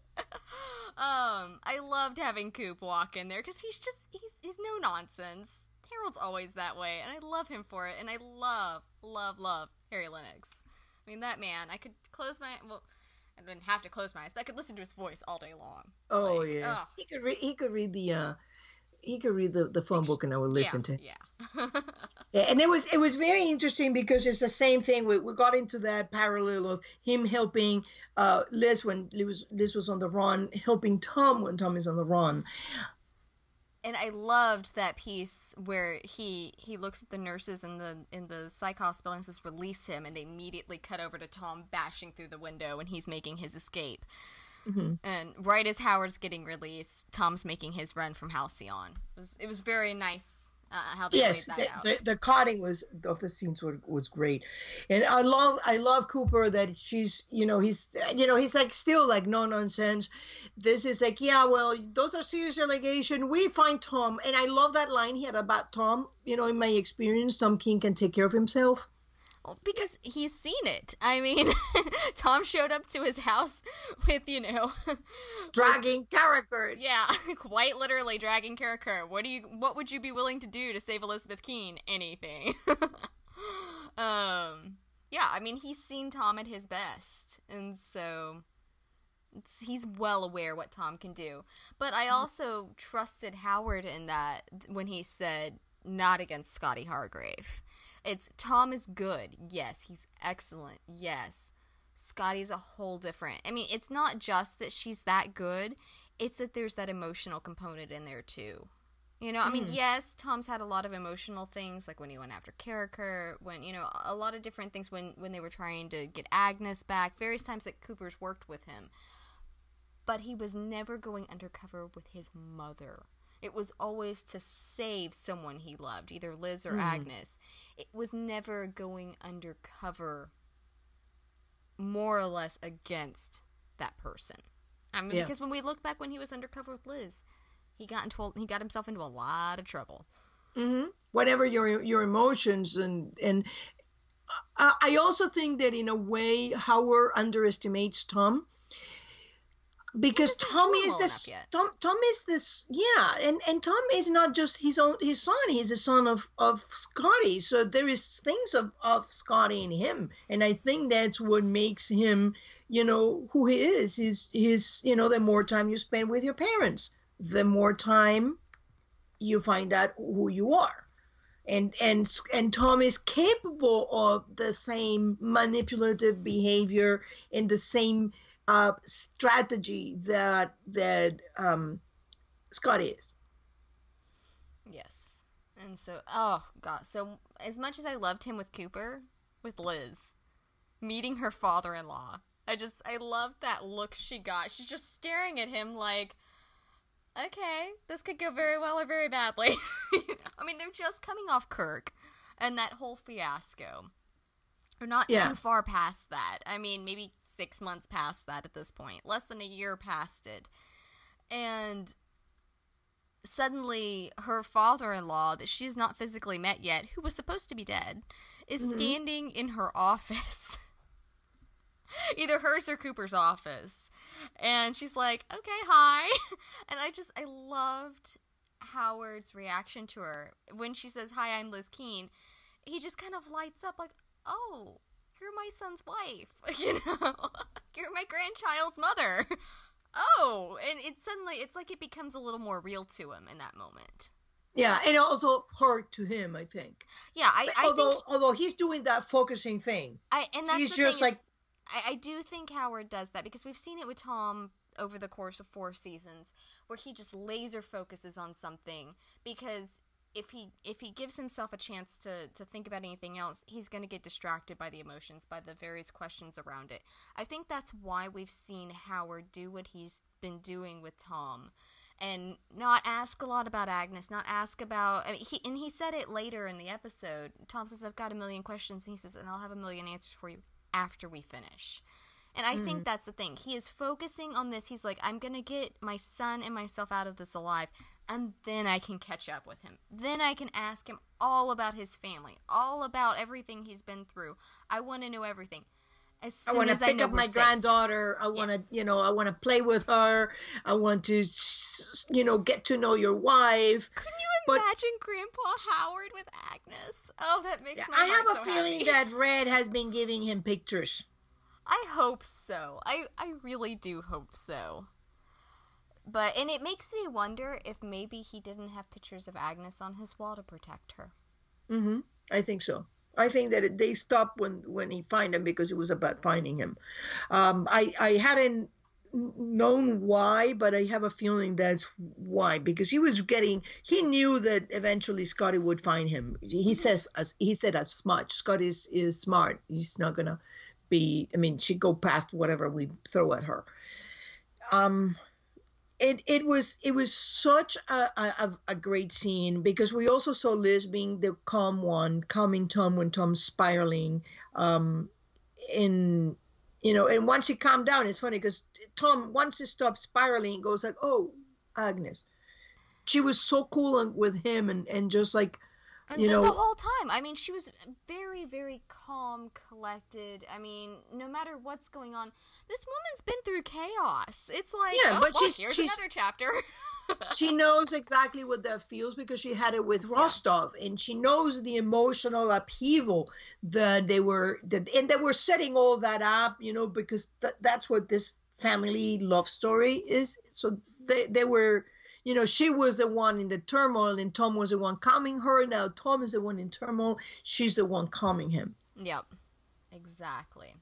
I loved having Coop walk in there because he's no nonsense. Harold's always that way, and I love him for it. And I love Harry Lennox. I mean, that man. I could close my I didn't have to close my eyes, but I could listen to his voice all day long. Oh yeah, he could read the phone book and I would listen to. Yeah. Yeah, and it was very interesting because it's the same thing. We got into that parallel of him helping Liz when Liz was on the run, helping Tom when Tom is on the run. And I loved that piece where he looks at the nurses in the psych hospital and says, "Release him," and they immediately cut over to Tom bashing through the window and he's making his escape. Mm-hmm. And right as Howard's getting released, Tom's making his run from Halcyon. It was very nice how they laid that out. The cutting of the scenes was great, and I love Cooper that he's like still like no nonsense. This is like, yeah, well, those are serious allegations. We find Tom, and I love that line he had about Tom. In my experience, Tom King can take care of himself. Because he's seen it. I mean, Tom showed up to his house with, dragging Carricker. Yeah, quite literally dragging Carricker. What would you be willing to do to save Elizabeth Keene? Anything. Yeah, I mean, he's seen Tom at his best. And so he's well aware what Tom can do. But I also trusted Howard in that when he said, not against Scotty Hargrave. It's Tom is good. Yes, he's excellent. Yes. Scotty's a whole different. I mean, it's not just that she's that good. It's that there's that emotional component in there, too. I mean, yes, Tom's had a lot of emotional things, like when he went after Carricker, when, a lot of different things when they were trying to get Agnes back, various times that Cooper's worked with him. But he was never going undercover with his mother. It was always to save someone he loved, either Liz or Agnes. It was never going undercover more or less against that person. I mean, because when we look back when he was undercover with Liz, he got himself into a lot of trouble. Mm-hmm. Whatever your emotions and I also think that in a way Howard underestimates Tom. Because Tom is this, and Tom is not just his son. He's the son of Scotty. So there is things of Scotty in him, and I think that's what makes him, who he is. He's the more time you spend with your parents, the more time you find out who you are, and Tom is capable of the same manipulative behavior and the same strategy that Scott is. Yes. And so, oh god, so as much as I loved him with Cooper, with Liz, meeting her father-in-law, I loved that look she got. She's just staring at him like, okay, this could go very well or very badly. I mean, they're just coming off Kirk and that whole fiasco. We're not too far past that. I mean, maybe 6 months past that at this point. Less than a year past it. And suddenly her father-in-law, that she's not physically met yet, who was supposed to be dead, is standing in her office. Either hers or Cooper's office. And she's like, okay, hi. And I loved Howard's reaction to her. When she says, hi, I'm Liz Keene, he just kind of lights up like, oh, you're my son's wife, you're my grandchild's mother. Oh, and it's like it becomes a little more real to him in that moment. Yeah, and also hurt to him, I think. Yeah, although he's doing that focusing thing. He's just like, I do think Howard does that because we've seen it with Tom over the course of 4 seasons, where he just laser focuses on something because if he gives himself a chance to think about anything else, he's going to get distracted by the emotions, by the various questions around it. I think that's why we've seen Howard do what he's been doing with Tom, and not ask a lot about Agnes, not ask about... I mean, he said it later in the episode. Tom says, I've got 1,000,000 questions, and he says, and I'll have 1,000,000 answers for you after we finish. And I think that's the thing. He is focusing on this. He's like, I'm going to get my son and myself out of this alive, and then I can catch up with him. Then I can ask him all about his family, all about everything he's been through. I want to know everything. As I soon want to as I pick know up we're my safe. granddaughter. I want to, Yes. I want to play with her. I want to, get to know your wife. Couldn't you But imagine Grandpa Howard with Agnes? Oh, that yeah, makes my I heart have a so feeling happy. that Red has been giving him pictures. I hope so. I really do hope so. And it makes me wonder if maybe he didn't have pictures of Agnes on his wall to protect her. Mm-hmm. I think so. I think that they stopped when he find him because it was about finding him. I hadn't known why, but I have a feeling that's why, because he knew that eventually Scotty would find him. He said as much. Scotty is smart. He's not gonna be. I mean, she'd go past whatever we throw at her. Um, it was such a great scene because we also saw Liz being the calming Tom when Tom's spiraling. In and once she calmed down, it's funny because Tom, once he stops spiraling, goes like, "Oh, Agnes." She was so cool with him and just like, And the whole time, I mean, she was very, very calm, collected. I mean, no matter what's going on, this woman's been through chaos. It's like, yeah, oh, but look, here's another chapter. she knows exactly what that feels because she had it with Rostov, and she knows the emotional upheaval that they were setting all that up, because that's what this family love story is. So they were, she was the one in the turmoil, and Tom was the one calming her. Now Tom is the one in turmoil. She's the one calming him. Yep, exactly.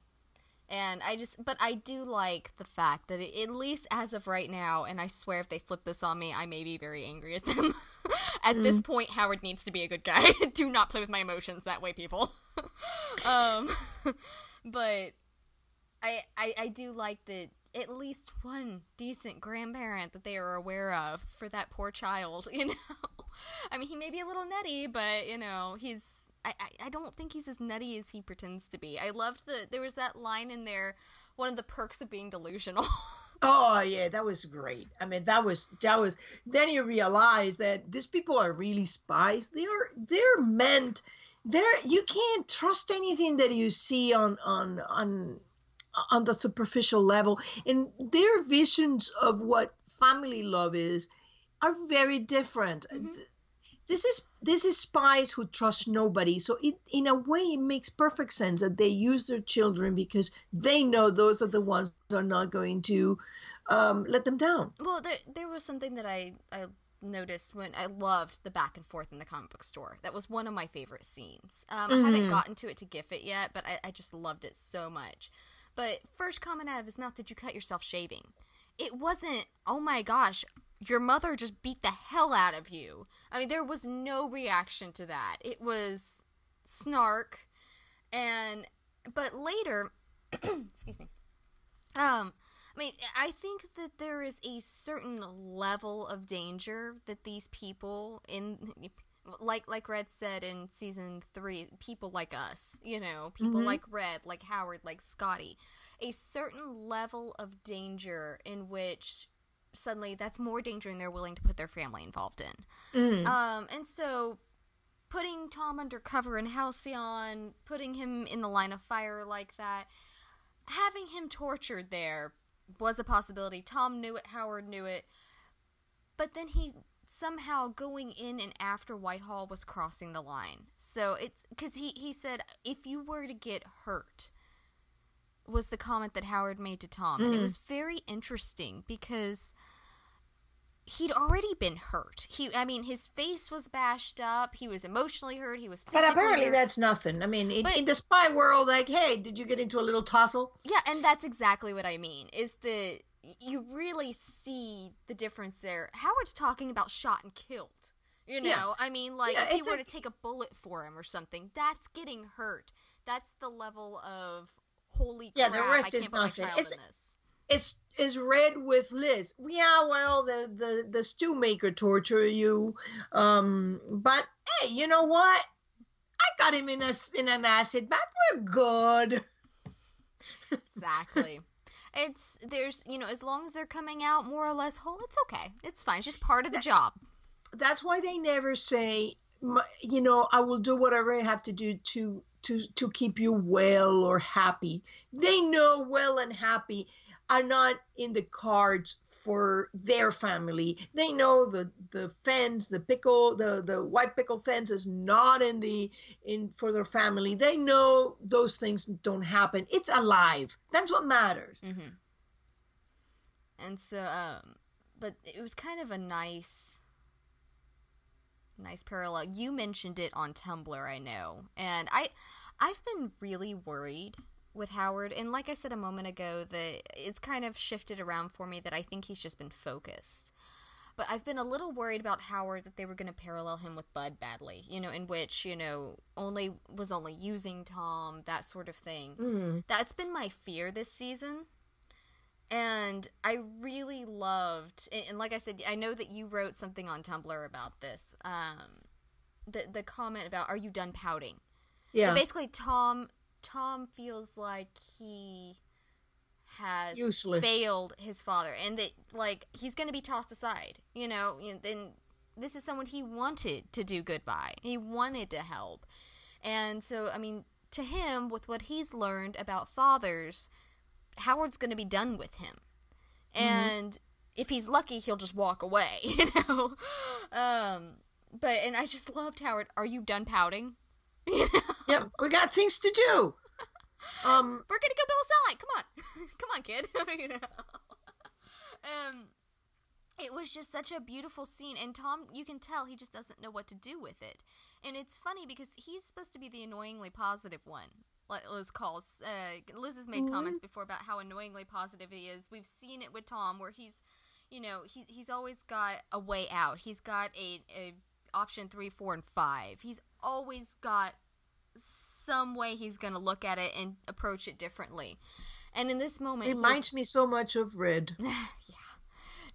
And but I do like the fact that at least as of right now, and I swear if they flip this on me, I may be very angry at them. At this point, Howard needs to be a good guy. Do not play with my emotions that way, people. But I do like that at least one decent grandparent that they are aware of for that poor child, I mean, he may be a little nutty, but, he's... I don't think he's as nutty as he pretends to be. I loved there was that line in there, one of the perks of being delusional. Oh yeah, that was great. I mean, that was. Then you realize that these people are really spies. They're meant. You can't trust anything that you see on the superficial level, and their visions of what family love is are very different. Mm-hmm. This is spies who trust nobody. So in a way, it makes perfect sense that they use their children because they know those are the ones that are not going to let them down. Well, there was something that I noticed when I loved the back and forth in the comic book store. That was one of my favorite scenes. I haven't gotten to it to GIF it yet, but I just loved it so much. But first comment out of his mouth, did you cut yourself shaving? It wasn't, oh my gosh, your mother just beat the hell out of you. I mean, there was no reaction to that. It was snark. But later, excuse me. I mean, I think that there is a certain level of danger that these people like Red said in season 3, people like us, people like Red, like Howard, like Scotty, a certain level of danger in which suddenly that's more danger and they're willing to put their family involved in. And so putting Tom undercover in Halcyon, putting him in the line of fire like that, having him tortured there was a possibility. Tom knew it, Howard knew it, but then he somehow going in and after Whitehall was crossing the line. So it's because he said, if you were to get hurt, was the comment that Howard made to Tom. And it was very interesting because he'd already been hurt. His face was bashed up. He was emotionally hurt. He was physically But apparently hurt. that's nothing. I mean, in the spy world, like, hey, did you get into a little tussle? Yeah, and that's exactly what I mean, is that you really see the difference there. Howard's talking about shot and killed. Yeah. I mean, if he were to take a bullet for him or something, that's getting hurt. That's the level of holy crap, the rest I can't is put nothing. my child in this. It's Red with Liz. Yeah, well, the stew maker torture you, but hey, you know what? I got him in an acid bath. We're good. Exactly. There's as long as they're coming out more or less whole, it's okay. It's fine. It's just part of the job. That's why they never say, I will do whatever I have to do to keep you well or happy. They know well and happy are not in the cards for their family. They know the fence, the white pickle fence is not in for their family. They know those things don't happen. It's alive. That's what matters. Mm-hmm. And so, but it was kind of a nice parallel. You mentioned it on Tumblr, I know, and I've been really worried with Howard, and like I said a moment ago, that it's kind of shifted around for me that I think he's just been focused. But I've been a little worried about Howard, that they were going to parallel him with Bud badly, in which, only using Tom, that sort of thing. Mm. That's been my fear this season. And I really loved, and like I said, I know that you wrote something on Tumblr about this, the comment about, are you done pouting? Yeah. But basically, Tom feels like he has failed his father, and that, like, he's going to be tossed aside, and this is someone he wanted to do good by. He wanted to help. And so, I mean, to him, with what he's learned about fathers, Howard's going to be done with him. And if he's lucky, he'll just walk away, and I just loved Howard. Are you done pouting? Yep, we got things to do. We're gonna go build a sign. Come on, kid. It was just such a beautiful scene, and Tom, you can tell he just doesn't know what to do with it. And it's funny because he's supposed to be the annoyingly positive one, like Liz calls. Liz has made comments before about how annoyingly positive he is. We've seen it with Tom, where he's always got a way out. He's got a option 3, 4, and 5. He's always got some way he's gonna look at it and approach it differently. And in this moment, it reminds me so much of Red. Yeah.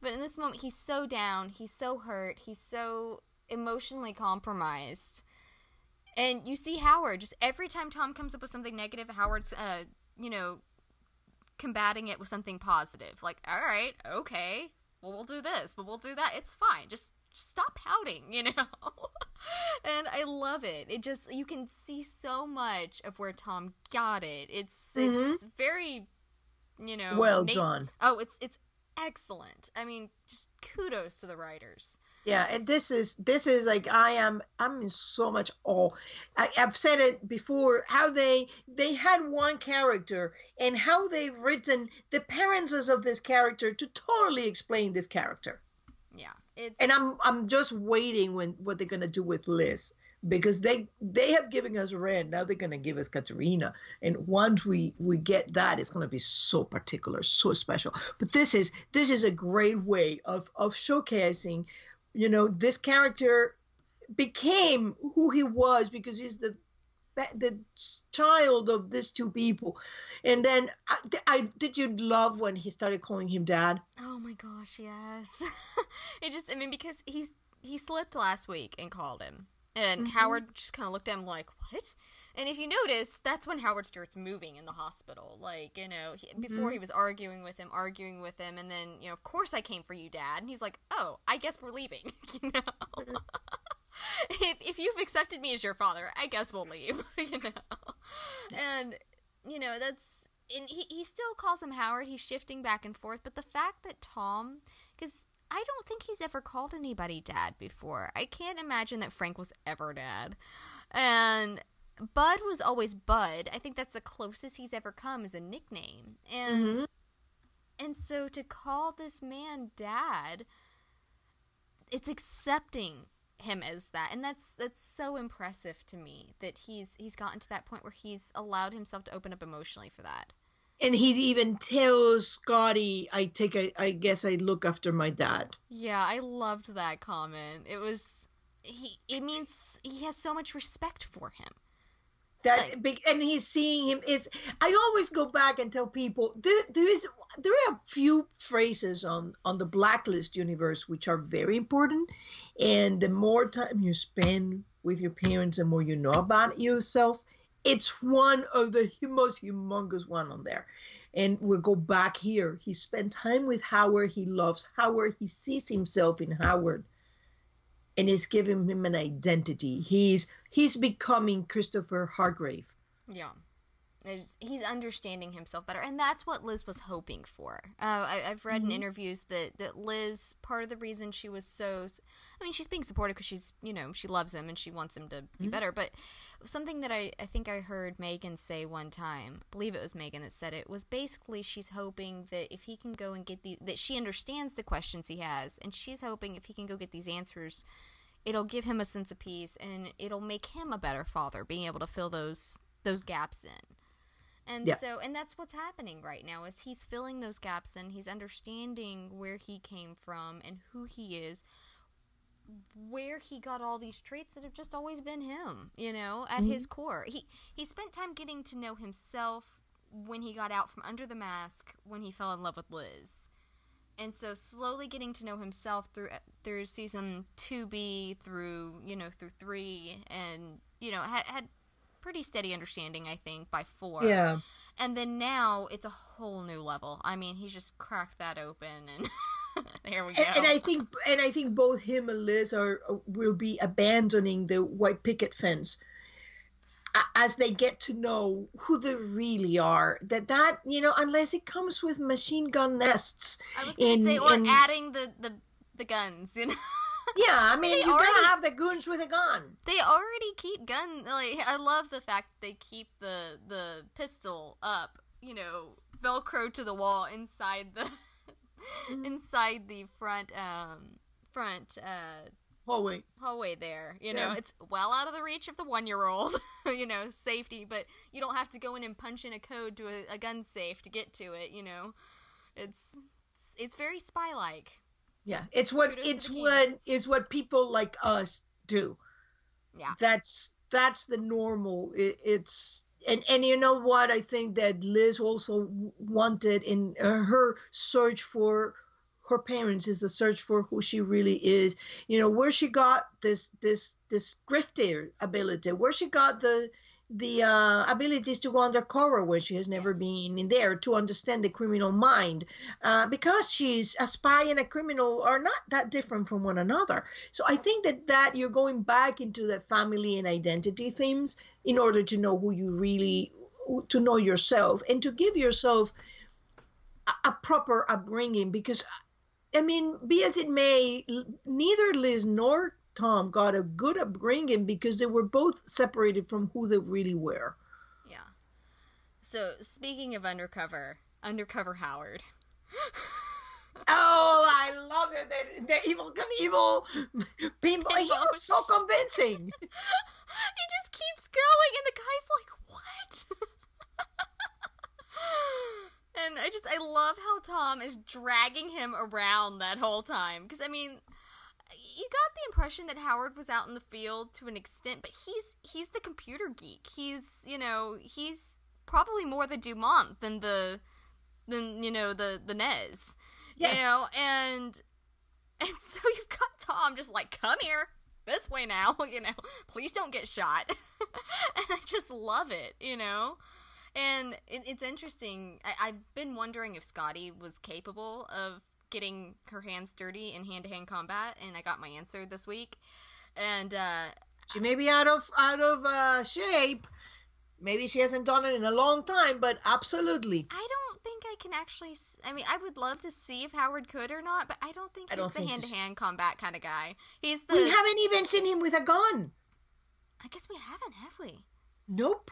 But in this moment, he's so down, he's so hurt, he's so emotionally compromised. And you see Howard, just every time Tom comes up with something negative, Howard's, combating it with something positive. Like, all right, okay, well, we'll do this, but we'll do that. It's fine. Just stop pouting, And I love it. It just, you can see so much of where Tom got it. It's very, well done. Oh, it's excellent. I mean, just kudos to the writers. Yeah, and this is like, I'm in so much awe. I've said it before, how they had one character and how they've written the parents of this character to totally explain this character. Yeah. And I'm just waiting what they're gonna do with Liz, because they have given us Red, now they're gonna give us Katerina, and once we get that, it's gonna be so particular, so special. But this is a great way of showcasing, this character became who he was because he's the child of these two people. And then did you love when he started calling him Dad? Oh my gosh, yes. Because he slipped last week and called him, and Howard just kind of looked at him like, what? And if you notice, that's when Howard starts moving in the hospital. Like, before he was arguing with him, and then, of course I came for you, Dad. And he's like, oh, I guess we're leaving, If you've accepted me as your father, I guess we'll leave, And, and he still calls him Howard. He's shifting back and forth. But the fact that Tom, because I don't think he's ever called anybody Dad before. I can't imagine that Frank was ever Dad. And Bud was always Bud. I think that's the closest he's ever come as a nickname. And and so to call this man Dad, it's accepting him as that, and that's so impressive to me, that he's gotten to that point where he's allowed himself to open up emotionally for that. And he even tells Scotty, I guess I look after my dad. Yeah, I loved that comment. It means he has so much respect for him. And he's seeing him. I always go back and tell people there are a few phrases on the Blacklist universe which are very important, and the more time you spend with your parents, the more you know about yourself. It's one of the most humongous one on there. And we'll go back here. He spent time with Howard. He loves Howard. He sees himself in Howard, and it's giving him an identity. He's becoming Christopher Hargrave. Yeah. He's understanding himself better, and that's what Liz was hoping for. I've read in interviews that Liz, part of the reason she was so, I mean, she's being supportive because she's, she loves him and she wants him to be better, but something that I think I heard Megan say one time, I believe it was Megan that said it, was basically she's hoping that if he can go and get that she understands the questions he has, and she's hoping if he can go get these answers, it'll give him a sense of peace, and it'll make him a better father, being able to fill those gaps in. And and that's what's happening right now, is he's filling those gaps in. He's understanding where he came from and who he is, where he got all these traits that have just always been him, at his core. He spent time getting to know himself when he got out from under the mask, when he fell in love with Liz. And so slowly getting to know himself through season 2B, through 3, and, had pretty steady understanding, I think, by 4. Yeah. And then now it's a whole new level. I mean, he's just cracked that open, and there we go. And I think both him and Liz will be abandoning the white picket fence as they get to know who they really are. That unless it comes with machine gun nests. I was going to say, or adding the guns, Yeah, I mean, you gotta have the goons with a gun. They already keep guns. Like, I love the fact they keep the pistol up, Velcro to the wall inside the inside the front hallway there. It's well out of the reach of the 1-year-old. Safety, but you don't have to go in and punch in a code to a gun safe to get to it. It's very spy-like. Yeah, it's what people like us do. Yeah, that's the normal. It's you know what, I think that Liz also wanted in her search for her parents is a search for who she really is. Where she got this grifter ability, where she got the abilities to go undercover where she has never been in there, to understand the criminal mind, because she's a spy and a criminal are not that different from one another. So I think that you're going back into the family and identity themes in order to know who you really, to know yourself and to give yourself a proper upbringing. Because, I mean, be as it may, neither Liz nor Tom got a good upbringing because they were both separated from who they really were. Yeah. So, speaking of undercover Howard. Oh, I love it. The evil Knievel pinball. He was so convincing. He just keeps going, and the guy's like, what? And I love how Tom is dragging him around that whole time. Because, I mean, you got the impression that Howard was out in the field to an extent, but he's the computer geek. He's probably more the Dumont than the Nez. Yes. And so you've got Tom just like, come here, this way now, please don't get shot. And I just love it, And it's interesting. I've been wondering if Scotty was capable of getting her hands dirty in hand-to-hand combat, and I got my answer this week. And she may be out of shape. Maybe she hasn't done it in a long time, but absolutely. I don't think I can actually. I mean, I would love to see if Howard could or not, but I don't think he's the hand-to-hand combat kind of guy. We haven't even seen him with a gun. I guess we haven't, have we? Nope.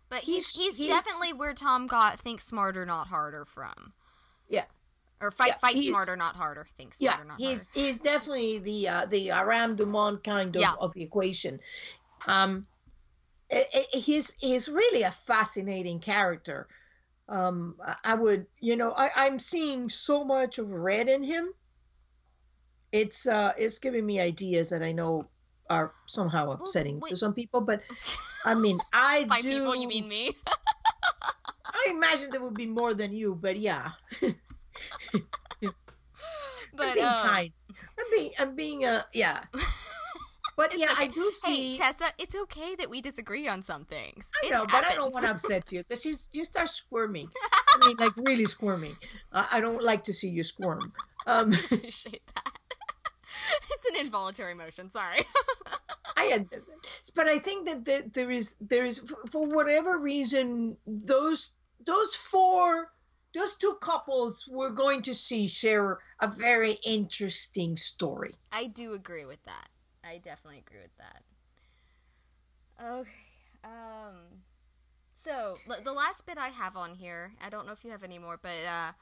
But he's definitely where Tom got think smarter, not harder from. Yeah. Or fight smarter, not harder. Think smarter, not harder. He's definitely the Aram Dumont kind of the equation. He's really a fascinating character. I'm seeing so much of red in him. It's giving me ideas that I know are somehow upsetting to some people, but I mean, By people, you mean me? I imagine there would be more than you, but yeah. But I'm being kind. I'm being yeah. But it's I do see. Hey, Tessa, it's okay that we disagree on some things. I know, but I don't want to upset you because you start squirming. I mean, like really squirming. I don't like to see you squirm. I appreciate that. It's an involuntary motion. Sorry. But I think that there is for whatever reason those four those two couples we're going to see share a very interesting story. I do agree with that. I definitely agree with that. Okay. So the last bit I have on here, I don't know if you have any more, but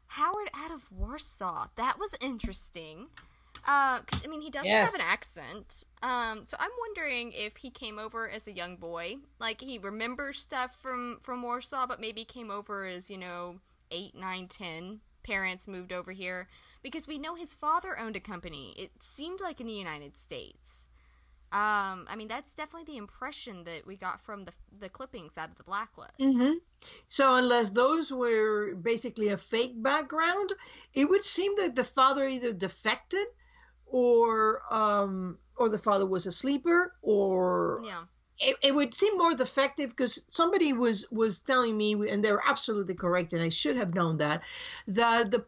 Howard out of Warsaw. That was interesting. Because, I mean, he doesn't have an accent. So I'm wondering if he came over as a young boy. Like, he remembers stuff from Warsaw, but maybe came over as, 8, 9, 10. Parents moved over here. Because we know his father owned a company. It seemed like in the United States. I mean, that's definitely the impression that we got from the clippings out of the Blacklist. Mm-hmm. So unless those were basically a fake background, it would seem that the father either defected or the father was a sleeper, or it would seem more defective, because somebody was telling me, and they're absolutely correct, and I should have known that the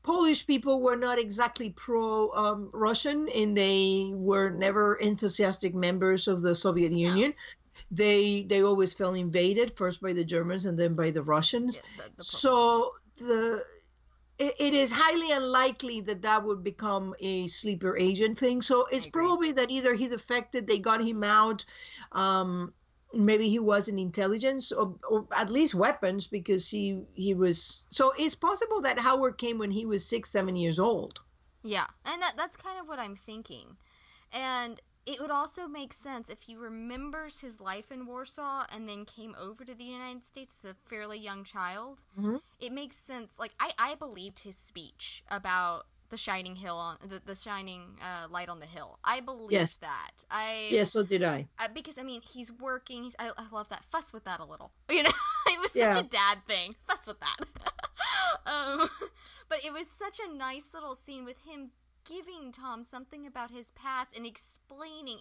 Polish people were not exactly pro Russian, and they were never enthusiastic members of the Soviet Union. They always felt invaded, first by the Germans and then by the Russians. So it is highly unlikely that would become a sleeper agent thing. So it's probably that either he defected, they got him out, maybe he was in intelligence, or at least weapons, because he was. So it's possible that Howard came when he was 6, 7 years old. Yeah, and that's kind of what I'm thinking. And it would also make sense if he remembers his life in Warsaw and then came over to the United States as a fairly young child. Mm-hmm. It makes sense. Like, I believed his speech about the shining hill on the shining light on the hill. I believed that. Yes, so did I. Because, I mean, he's working. I love that. Fuss with that a little. It was such a dad thing. Fuss with that. But it was such a nice little scene with him giving Tom something about his past and explaining.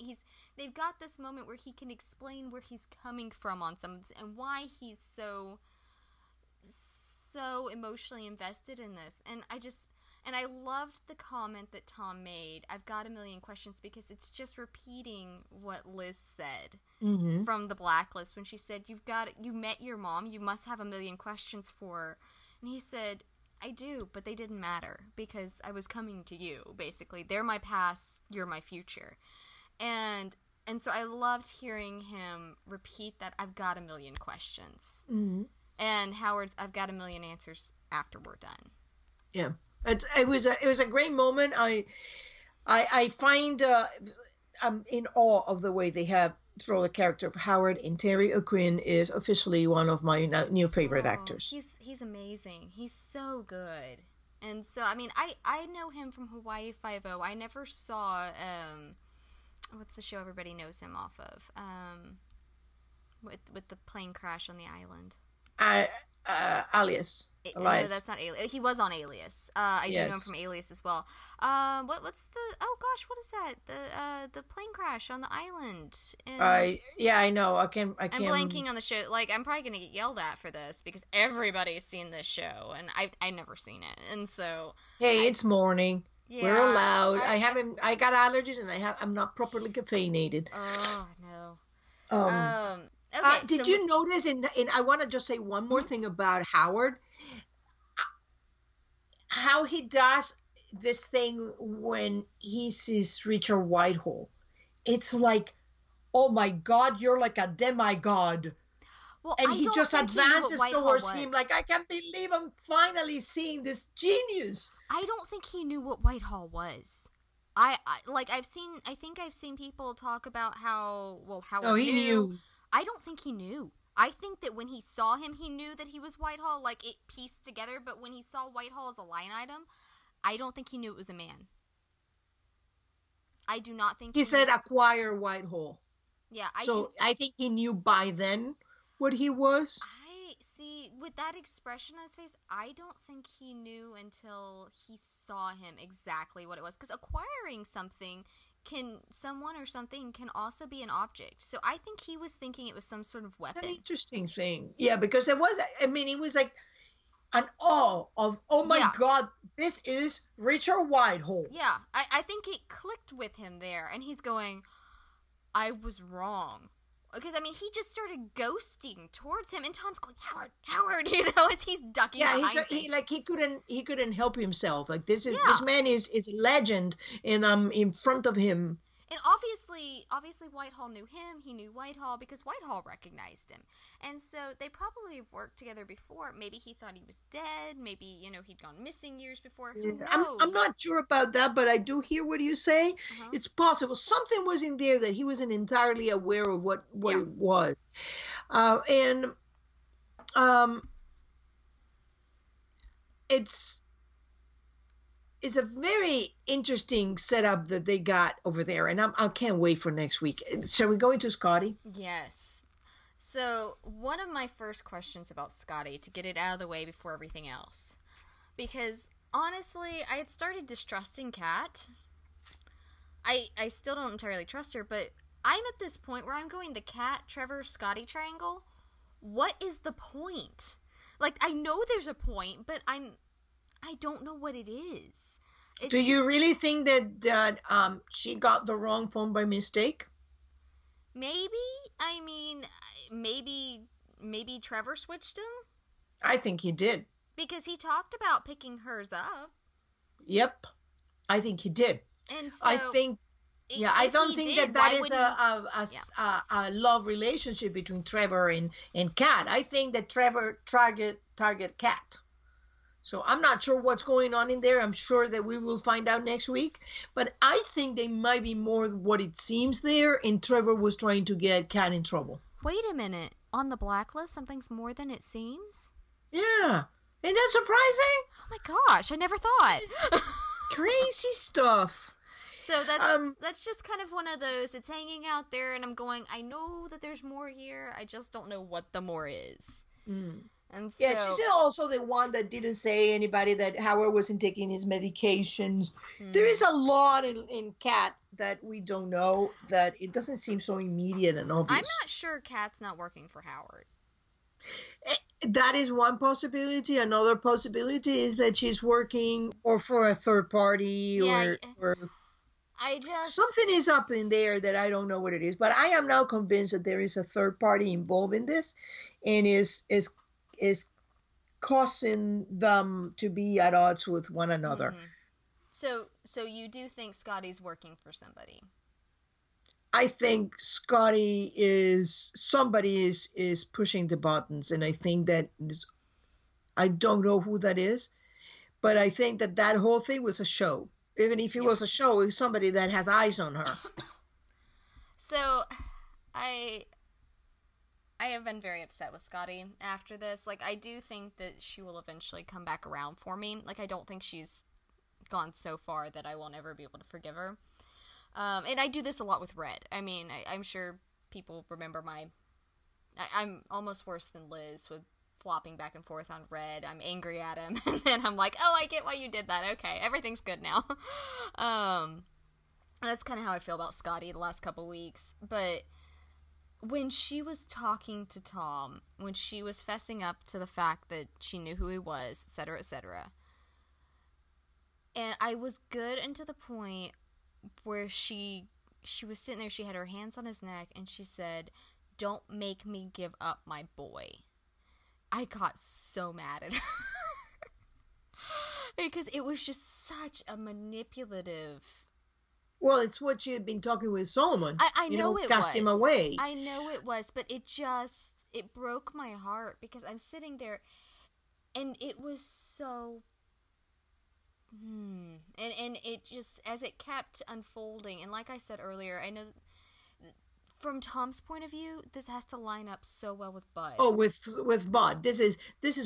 They've got this moment where he can explain where he's coming from on some and why he's so emotionally invested in this. And I loved the comment that Tom made, I've got a million questions, because it's just repeating what Liz said from the Blacklist when she said, you met your mom, you must have a million questions for her. And he said, I do, but they didn't matter, because I was coming to you, basically. They're my past, you're my future. And so I loved hearing him repeat that, I've got a million questions. Mm-hmm. And Howard's, I've got a million answers after we're done. Yeah. It was a great moment. I find I'm in awe of the way they have throw the character of Howard, and Terry O'Quinn is officially one of my new favorite actors. He's amazing. He's so good. And so, I mean, I know him from Hawaii Five-0. I never saw, what's the show everybody knows him off of? With the plane crash on the island. Alias. No, that's not Alias. He was on Alias. I do know him from Alias as well. What's the? Oh gosh, what is that? The plane crash on the island. I know. I can't. I'm blanking on the show. Like, I'm probably gonna get yelled at for this because everybody's seen this show and I've never seen it. And so. Hey, it's morning. Yeah, we're allowed. I got allergies and I'm not properly caffeinated. Oh no. Okay, did you notice I want to just say one more thing about Howard, how he does this thing when he sees Richard Whitehall. It's like, oh my God, you're like a demigod. Well, and he just advances towards him like, I can't believe I'm finally seeing this genius. I don't think he knew what Whitehall was. I think I've seen people talk about how Howard he knew. I don't think he knew. I think that when he saw him, he knew that he was Whitehall, like it pieced together, but when he saw Whitehall as a line item, I don't think he knew it was a man. I do not think he said acquire Whitehall. Yeah, I think he knew by then what he was. I see, with that expression on his face, I don't think he knew until he saw him exactly what it was, because acquiring something someone or something can also be an object. So I think he was thinking it was some sort of weapon. It's an interesting thing. Yeah, because it was, it was like an awe of, oh my God, this is Richard Whitehall. Yeah, I think it clicked with him there, and he's going, I was wrong. Because, I mean, he just started ghosting towards him, and Tom's going, Howard, as he's ducking behind things. He couldn't help himself. Like, this man is a legend, and I'm in front of him. And obviously Whitehall knew him. He knew Whitehall because Whitehall recognized him. And so they probably worked together before. Maybe he thought he was dead. Maybe, he'd gone missing years before. Who knows? I'm not sure about that, but I do hear what you say. Uh-huh. It's possible. Something was in there that he wasn't entirely aware of what it was. It's a very interesting setup that they got over there, and I can't wait for next week. Shall we go into Scotty? Yes. So, one of my first questions about Scotty, to get it out of the way before everything else, because honestly, I had started distrusting Kat. I still don't entirely trust her, but I'm at this point where I'm going the Kat, Trevor, Scotty triangle. What is the point? Like, I know there's a point, but I don't know what it is. Do you really think that she got the wrong phone by mistake? Maybe. I mean, maybe Trevor switched him? I think he did. Because he talked about picking hers up. Yep. I think he did. And so I think I don't think that is a love relationship between Trevor and Kat. I think that Trevor target Kat. So I'm not sure what's going on in there. I'm sure that we will find out next week. But I think they might be more what it seems there, and Trevor was trying to get Kat in trouble. Wait a minute. On the blacklist, something's more than it seems? Yeah. Isn't that surprising? Oh my gosh, I never thought. Crazy stuff. So that's just kind of one of those, it's hanging out there, and I'm going, I know that there's more here, I just don't know what the more is. Mm. And so, yeah, she's also the one that didn't say anybody that Howard wasn't taking his medications. There is a lot in Kat that we don't know, that it doesn't seem so immediate and obvious. I'm not sure Kat's not working for Howard. That is one possibility. Another possibility is that she's working or for a third party or something is up in there that I don't know what it is. But I am now convinced that there is a third party involved in this, and is causing them to be at odds with one another. Mm-hmm. So you do think Scotty's working for somebody? I think somebody is pushing the buttons, and I think that I don't know who that is, but I think that whole thing was a show. Even if it was a show, it's somebody that has eyes on her. So, I have been very upset with Scotty after this. Like, I do think that she will eventually come back around for me. Like, I don't think she's gone so far that I won't ever be able to forgive her. And I do this a lot with Red. I mean, I'm sure people remember I'm almost worse than Liz with flopping back and forth on Red. I'm angry at him, and then I'm like, oh, I get why you did that. Okay, everything's good now. That's kind of how I feel about Scotty the last couple weeks. But when she was talking to Tom, when she was fessing up to the fact that she knew who he was, etc., etc., and I was good until the point where she was sitting there, she had her hands on his neck, and she said, "Don't make me give up my boy." I got so mad at her. Because it was just such a manipulative... Well, it's what she had been talking with Solomon. I know it cast him away. I know it was, but it broke my heart, because I'm sitting there, and it was so... And it just, as it kept unfolding, and like I said earlier, I know... From Tom's point of view, this has to line up so well with Bud. Oh, with Bud. This is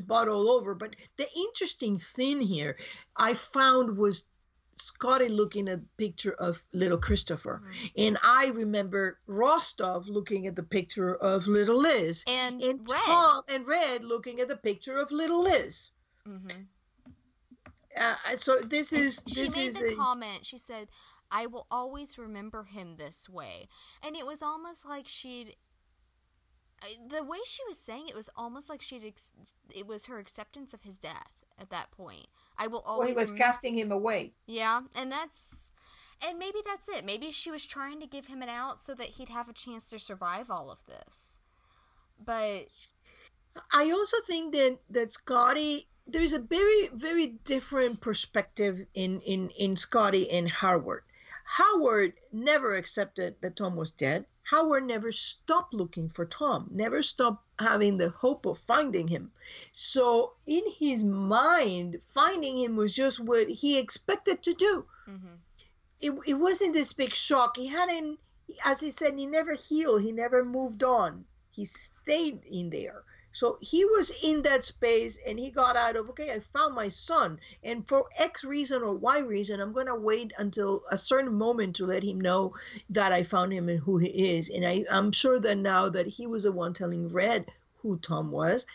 Bud all over. But the interesting thing here I found was Scotty looking at the picture of little Christopher. Mm-hmm. And I remember Rostov looking at the picture of little Liz. And Tom and Red looking at the picture of little Liz. Mm-hmm. So she made the comment. She said, "I will always remember him this way." And it was almost like the way she was saying it was almost like it was her acceptance of his death at that point. I will always... Well, he was casting him away. Yeah, and that's... And maybe that's it. Maybe she was trying to give him an out so that he'd have a chance to survive all of this. But I also think that Scotty, there's a very very different perspective in Scotty and Howard. Howard never accepted that Tom was dead. Howard never stopped looking for Tom, never stopped having the hope of finding him. So in his mind, finding him was just what he expected to do. mm-hmm. It wasn't this big shock. He hadn't, as he said, he never healed. He never moved on. He stayed in there. So he was in that space and he got out of, okay, I found my son. And for X reason or Y reason, I'm going to wait until a certain moment to let him know that I found him and who he is. And I'm sure that now that he was the one telling Red who Tom was.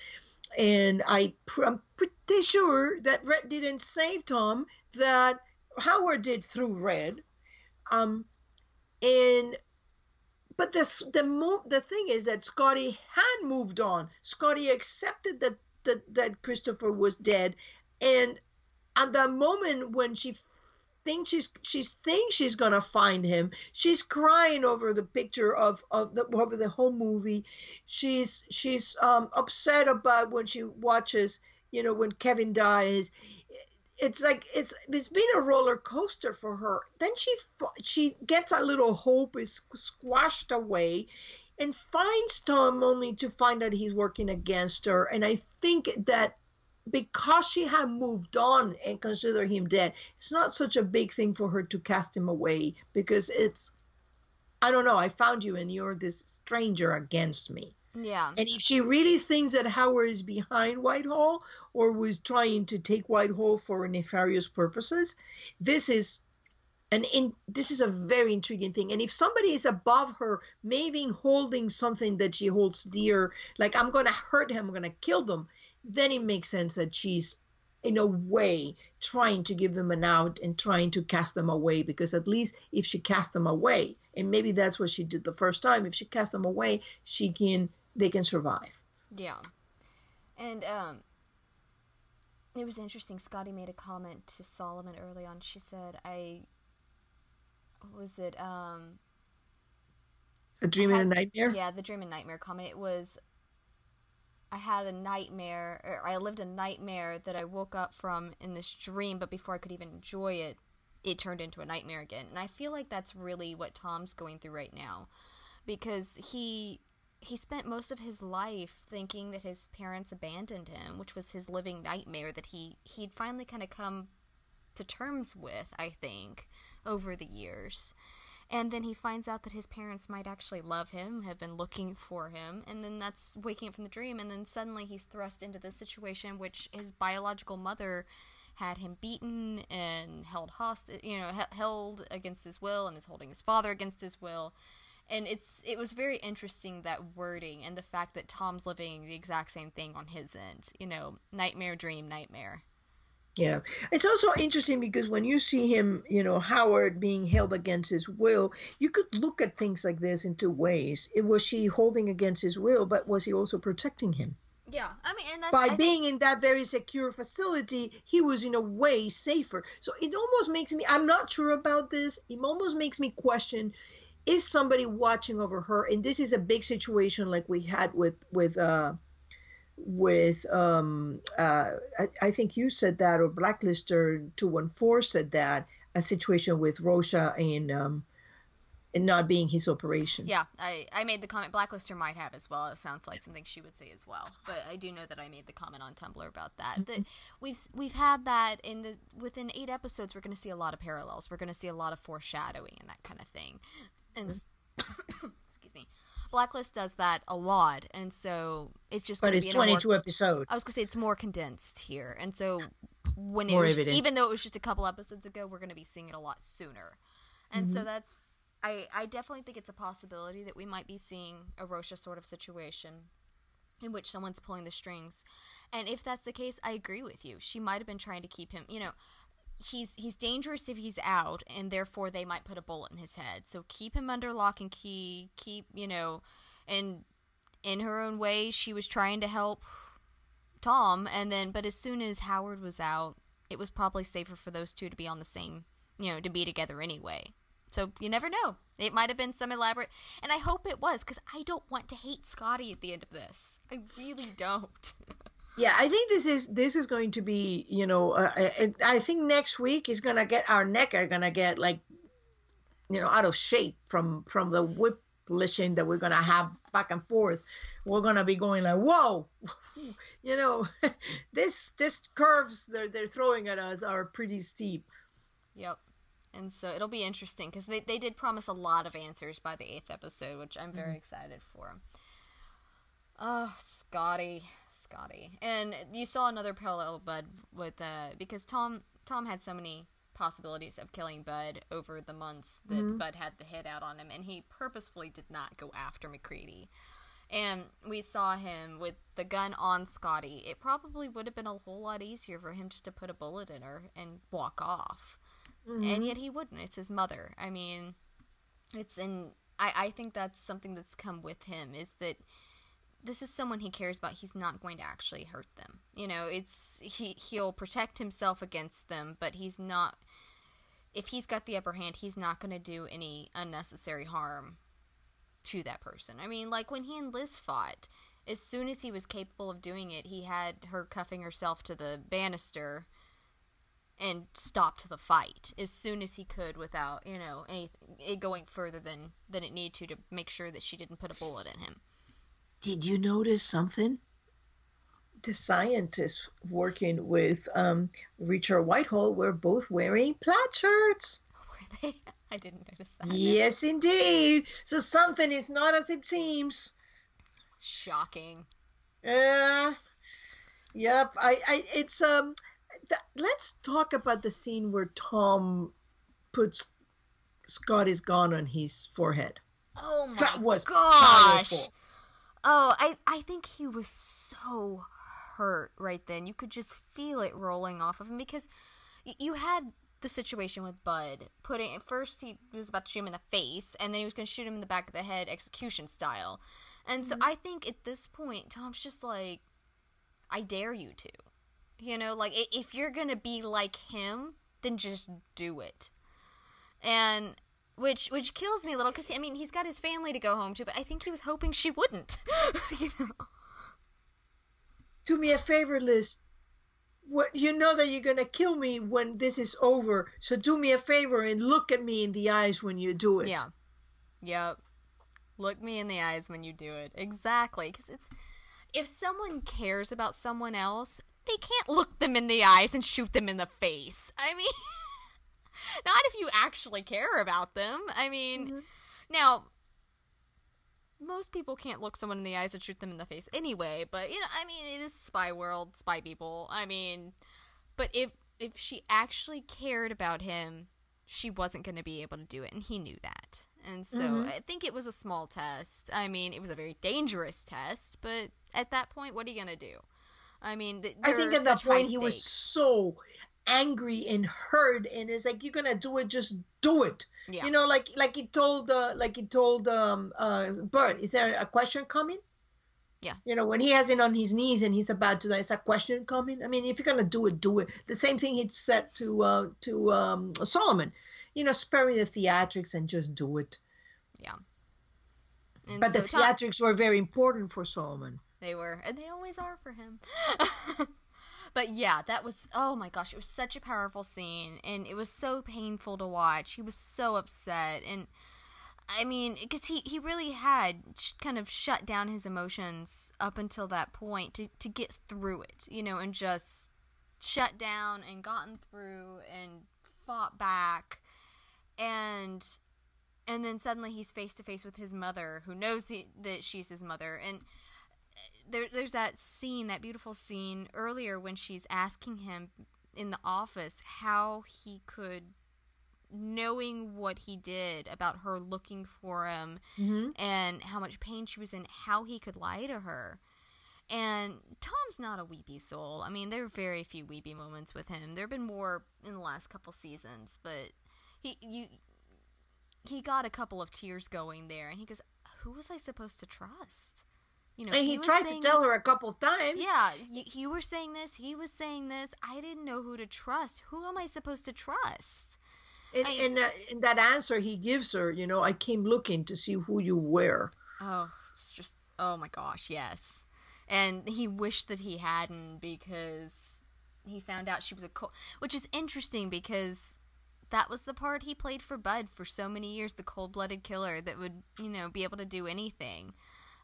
And I'm pretty sure that Red didn't save Tom, that Howard did through Red. And but the thing is that Scotty had moved on. Scotty accepted that Christopher was dead, and at that moment when she thinks she's gonna find him, she's crying over the picture over the whole movie. She's upset about when she watches, when Kevin dies. It's like it's been a roller coaster for her. Then she gets a little hope is squashed away, and finds Tom only to find that he's working against her. And I think that because she had moved on and considered him dead, it's not such a big thing for her to cast him away, because it's, I don't know, I found you and you're this stranger against me. Yeah. And if she really thinks that Howard is behind Whitehall or was trying to take Whitehall for nefarious purposes, this is a very intriguing thing. And if somebody is above her, maybe holding something that she holds dear, like I'm going to hurt him, I'm going to kill them, then it makes sense that she's in a way trying to give them an out and trying to cast them away, because at least if she cast them away, and maybe that's what she did the first time, if she cast them away, they can survive. Yeah. And it was interesting. Scotty made a comment to Solomon early on. She said, what was it? A dream and a nightmare? Yeah, the dream and nightmare comment. It was, I had a nightmare, or I lived a nightmare that I woke up from in this dream, but before I could even enjoy it, it turned into a nightmare again. And I feel like that's really what Tom's going through right now, because he spent most of his life thinking that his parents abandoned him, which was his living nightmare that he'd finally kind of come to terms with, I think, over the years. And then he finds out that his parents might actually love him, have been looking for him, and then that's waking up from the dream, and then suddenly he's thrust into this situation which his biological mother had him beaten and held hostage, held against his will, and is holding his father against his will. And it was very interesting, that wording, and the fact that Tom's living the exact same thing on his end. Nightmare, dream, nightmare. Yeah. It's also interesting because when you see him, Howard being held against his will, you could look at things like this in two ways. Was she holding against his will, but was he also protecting him? Yeah. I mean, and that's... By being in that very secure facility, he was in a way safer. So it almost makes me, I'm not sure about this, it almost makes me question, is somebody watching over her? And this is a big situation like we had I think you said that, or Blacklister 214 said that, a situation with Rosha and not being his operation. Yeah, I made the comment. Blacklister might have as well. It sounds like something she would say as well. But I do know that I made the comment on Tumblr about that. Mm-hmm. That we've had that within 8 episodes. We're going to see a lot of parallels. We're going to see a lot of foreshadowing and that kind of thing. And excuse me, Blacklist does that a lot, and so it's just. But it's 22 episodes. I was gonna say it's more condensed here, and so even though it was just a couple episodes ago, we're gonna be seeing it a lot sooner, and so that's. I definitely think it's a possibility that we might be seeing a Rosha sort of situation in which someone's pulling the strings, and if that's the case, I agree with you. She might have been trying to keep him, He's dangerous if he's out, and therefore they might put a bullet in his head. So keep him under lock and key. And in her own way, she was trying to help Tom. But as soon as Howard was out, it was probably safer for those two to be on the same to be together anyway. So you never know. It might have been some elaborate, and I hope it was, because I don't want to hate Scotty at the end of this. I really don't. Yeah, I think this is going to be, I think next week is gonna get our neck are gonna get like, out of shape from the whiplashing that we're gonna have back and forth. We're gonna be going like, whoa, this curves they're throwing at us are pretty steep. Yep. And so it'll be interesting, because they did promise a lot of answers by the 8th episode, which I'm very excited for. Oh, Scotty. And you saw another parallel, Bud, with, because Tom had so many possibilities of killing Bud over the months that Bud had the hit out on him, and he purposefully did not go after McCready. And we saw him with the gun on Scotty. It probably would have been a whole lot easier for him just to put a bullet in her and walk off. And yet he wouldn't. It's his mother. I mean, I think that's something that's come with him, is that this is someone he cares about. He's not going to actually hurt them. He'll protect himself against them, but he's not, if he's got the upper hand, he's not going to do any unnecessary harm to that person. I mean, like when he and Liz fought, as soon as he was capable of doing it, he had her cuffing herself to the banister and stopped the fight as soon as he could, without, it going further than it needed to make sure that she didn't put a bullet in him. Did you notice something? The scientists working with Richard Whitehall were both wearing plaid shirts. Were they? I didn't notice that. Yes, indeed. So something is not as it seems. Shocking. Yep. It's let's talk about the scene where Tom puts Scotty's gun on his forehead. Oh my that was gosh. Powerful. Oh, I think he was so hurt right then. You could just feel it rolling off of him, because you had the situation with Bud first he was about to shoot him in the face, and then he was going to shoot him in the back of the head, execution style. And so I think at this point, Tom's just like, I dare you to. Like, if you're going to be like him, then just do it. And which kills me a little, because, I mean, he's got his family to go home to, but I think he was hoping she wouldn't. Do me a favor, Liz. You know that you're going to kill me when this is over, so do me a favor and look at me in the eyes when you do it. Yeah. Yep. Look me in the eyes when you do it. Exactly. Because if someone cares about someone else, they can't look them in the eyes and shoot them in the face. I mean, not if you actually care about them. I mean, now, most people can't look someone in the eyes and shoot them in the face anyway, but, I mean, it is spy world, spy people. I mean, but if she actually cared about him, she wasn't going to be able to do it, and he knew that. And so I think it was a small test. I mean, it was a very dangerous test, but at that point, what are you going to do? I mean, I think at that point he was so angry and hurt, and it's like, you're gonna do it, just do it. Yeah. Like he told Bert, is there a question coming? Yeah. When he has it on his knees and he's about to die, is a question coming? I mean, if you're gonna do it, do it. The same thing he'd said to Solomon. Spare me the theatrics and just do it. Yeah. And but so the theatrics were very important for Solomon. They were, and they always are for him. But yeah, that was, oh my gosh, it was such a powerful scene, and it was so painful to watch. He was so upset, and I mean, because he really had kind of shut down his emotions up until that point to get through it, and just shut down and gotten through and fought back, and then suddenly he's face to face with his mother, who knows that she's his mother, and there's that scene, that beautiful scene earlier when she's asking him in the office how he could, knowing what he did about her looking for him and how much pain she was in, how he could lie to her. And Tom's not a weepy soul. I mean, there are very few weepy moments with him. There have been more in the last couple seasons, but he got a couple of tears going there, and he goes, who was I supposed to trust? And he tried to tell her a couple times. Yeah, you were saying this, he was saying this. I didn't know who to trust. Who am I supposed to trust? I In that answer he gives her, I came looking to see who you were. Oh, it's just, oh my gosh, yes. And he wished that he hadn't because he found out she was a which is interesting because that was the part he played for Bud for so many years, the cold-blooded killer that would, be able to do anything.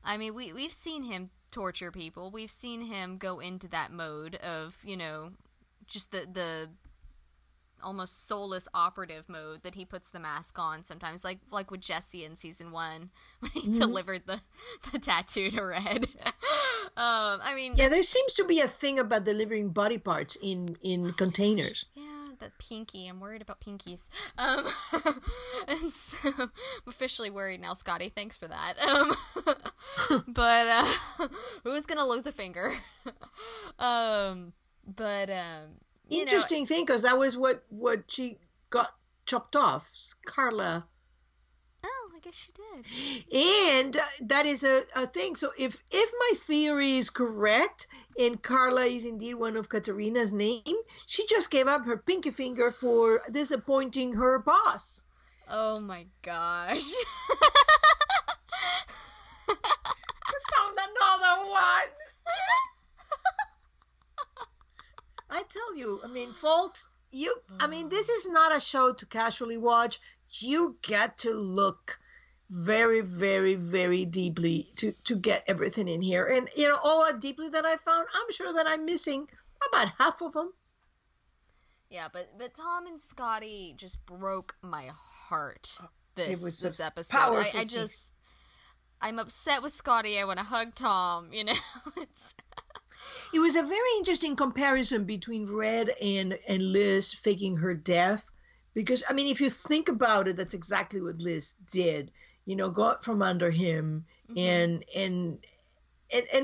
I mean, we've seen him torture people. We've seen him go into that mode of, just the almost soulless operative mode that he puts the mask on sometimes, like with Jesse in season 1 when he delivered the tattoo to Red. I mean, yeah, there seems to be a thing about delivering body parts in containers. Yeah, the Pinky. I'm worried about Pinkies. And so I'm officially worried now, Scotty. Thanks for that. But who's gonna lose a finger? Interesting thing, because that was what she got chopped off, Carla. Oh, I guess she did. And that is a thing. So if my theory is correct, and Carla is indeed one of Katarina's name, she just gave up her pinky finger for disappointing her boss. Oh my gosh. I found another one. I tell you, I mean, folks, this is not a show to casually watch. You get to look very, very, very deeply to get everything in here. And, all that deeply that I found, I'm sure that I'm missing about half of them. Yeah, but Tom and Scotty just broke my heart this episode. I'm upset with Scotty. I want to hug Tom, It was a very interesting comparison between Red and Liz faking her death. Because, I mean, if you think about it, that's exactly what Liz did. Go out from under him, and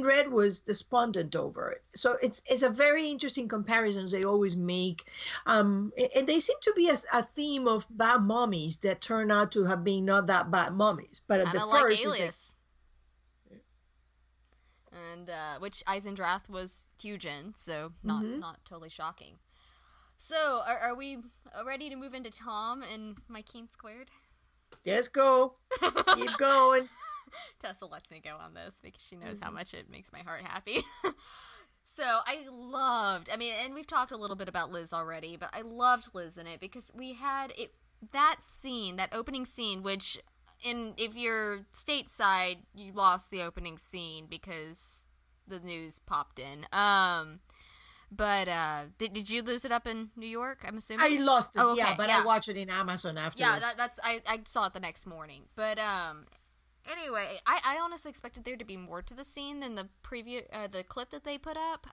Red was despondent over it. So it's a very interesting comparison they always make. And they seem to be a theme of bad mommies that turn out to have been not that bad mommies. But at the first, Alias. And which Eisendrath was huge in, so not totally shocking. So, are we ready to move into Tom and my Keen Squared? Let's go. Keep going. Tessa lets me go on this because she knows how much it makes my heart happy. So, and we've talked a little bit about Liz already, but I loved Liz in it because we had that opening scene, which... if you're stateside, you lost the opening scene because the news popped in. But did you lose it up in New York? I'm assuming I lost it. Oh, okay, I watched it in Amazon afterwards. Yeah, I saw it the next morning. But anyway, I honestly expected there to be more to the scene than the the clip that they put up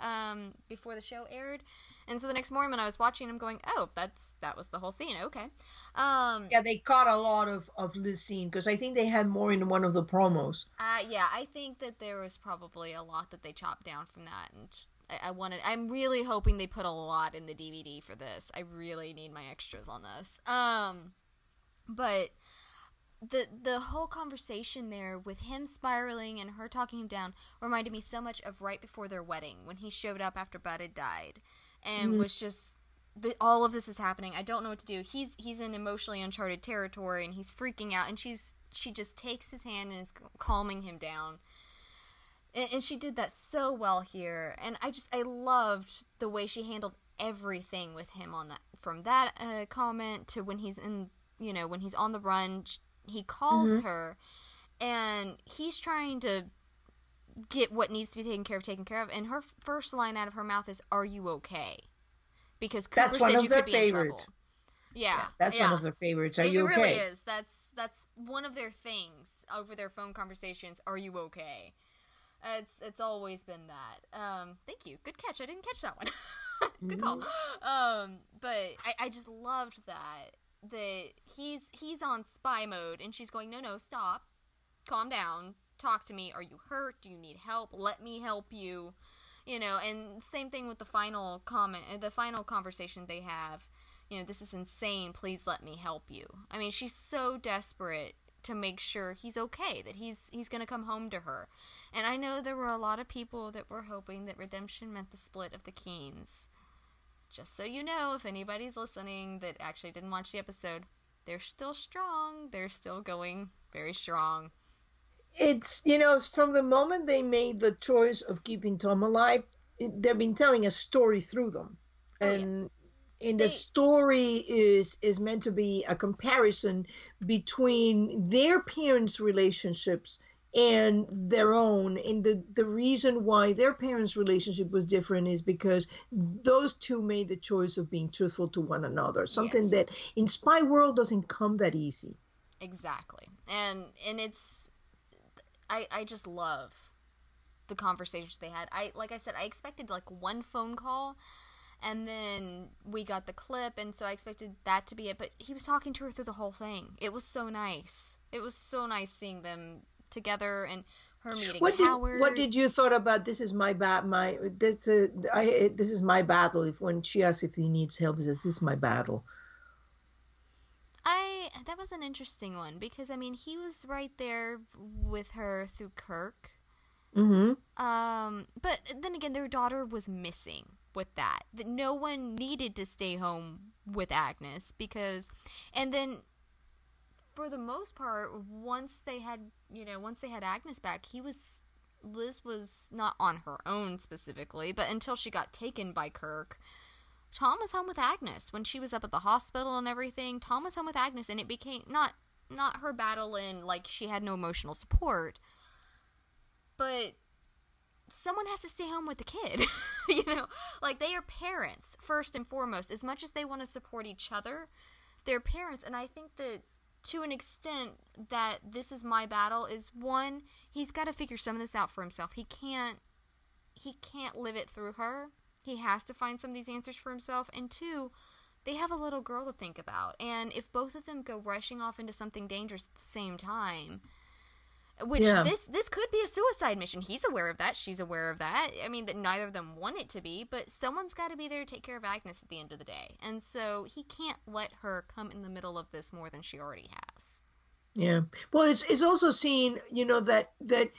before the show aired. And so the next morning when I was watching, I'm going, oh, that was the whole scene. Okay. Yeah, they caught a lot of Liz scene because I think they had more in one of the promos. Yeah, I think that there was probably a lot that they chopped down from that, and I'm really hoping they put a lot in the DVD for this. I really need my extras on this. But the whole conversation there with him spiraling and her talking him down reminded me so much of right before their wedding when he showed up after Bud had died and was just all of this is happening. I don't know what to do. He's in emotionally uncharted territory and he's freaking out, and she just takes his hand and is calming him down. And she did that so well here, and I loved the way she handled everything with him on that, from that comment to when he's in, when he's on the run. He calls her, and he's trying to get what needs to be taken care of, and her first line out of her mouth is, "Are you okay?" Because Cooper said you could be in trouble. Yeah, that's one of their favorites. Are you okay? It really is. That's one of their things over their phone conversations. Are you okay? It's always been that. Thank you. Good catch. I didn't catch that one. Good call. But I just loved that he's on spy mode and she's going, no, stop. Calm down. Talk to me. Are you hurt? Do you need help? Let me help you. And same thing with the final comment, the final conversation they have. This is insane. Please let me help you. I mean, she's so desperate to make sure he's okay, that he's going to come home to her. And I know there were a lot of people that were hoping that redemption meant the split of the Keens. just so you know, if anybody's listening that actually didn't watch the episode, they're still strong. They're still going very strong. It's, from the moment they made the choice of keeping Tom alive, they've been telling a story through them. Oh, yeah. And the story is meant to be a comparison between their parents' relationships and their own. And the reason why their parents' relationship was different is because those two made the choice of being truthful to one another. Something that in Spy World doesn't come that easy. Exactly. And it's, I just love the conversations they had. Like I said, I expected like one phone call, and then we got the clip, and so I expected that to be it. But he was talking to her through the whole thing. It was so nice. It was so nice seeing them together and her meeting Howard. What did you thought about this is my this is my battle? If when she asks if he needs help, he says, "This is my battle." That was an interesting one because I mean he was right there with her through Kirk. Mm-hmm. But then again, their daughter was missing with that. That no one needed to stay home with Agnes because, and then for the most part, once they had Agnes back, Liz was not on her own specifically, but until she got taken by Kirk, Tom was home with Agnes. When she was up at the hospital and everything, Tom was home with Agnes, and it became not her battle and like she had no emotional support, but someone has to stay home with the kid. Like they are parents first and foremost. As much as they want to support each other, they're parents, and I think that to an extent that this is my battle is one, he's got to figure some of this out for himself. He can't live it through her. He has to find some of these answers for himself. And two, they have a little girl to think about. And if both of them go rushing off into something dangerous at the same time, which this could be a suicide mission. He's aware of that. She's aware of that. I mean, that neither of them want it to be, but someone's got to be there to take care of Agnes at the end of the day. And so he can't let her come in the middle of this more than she already has. Yeah. Well, it's also seen, that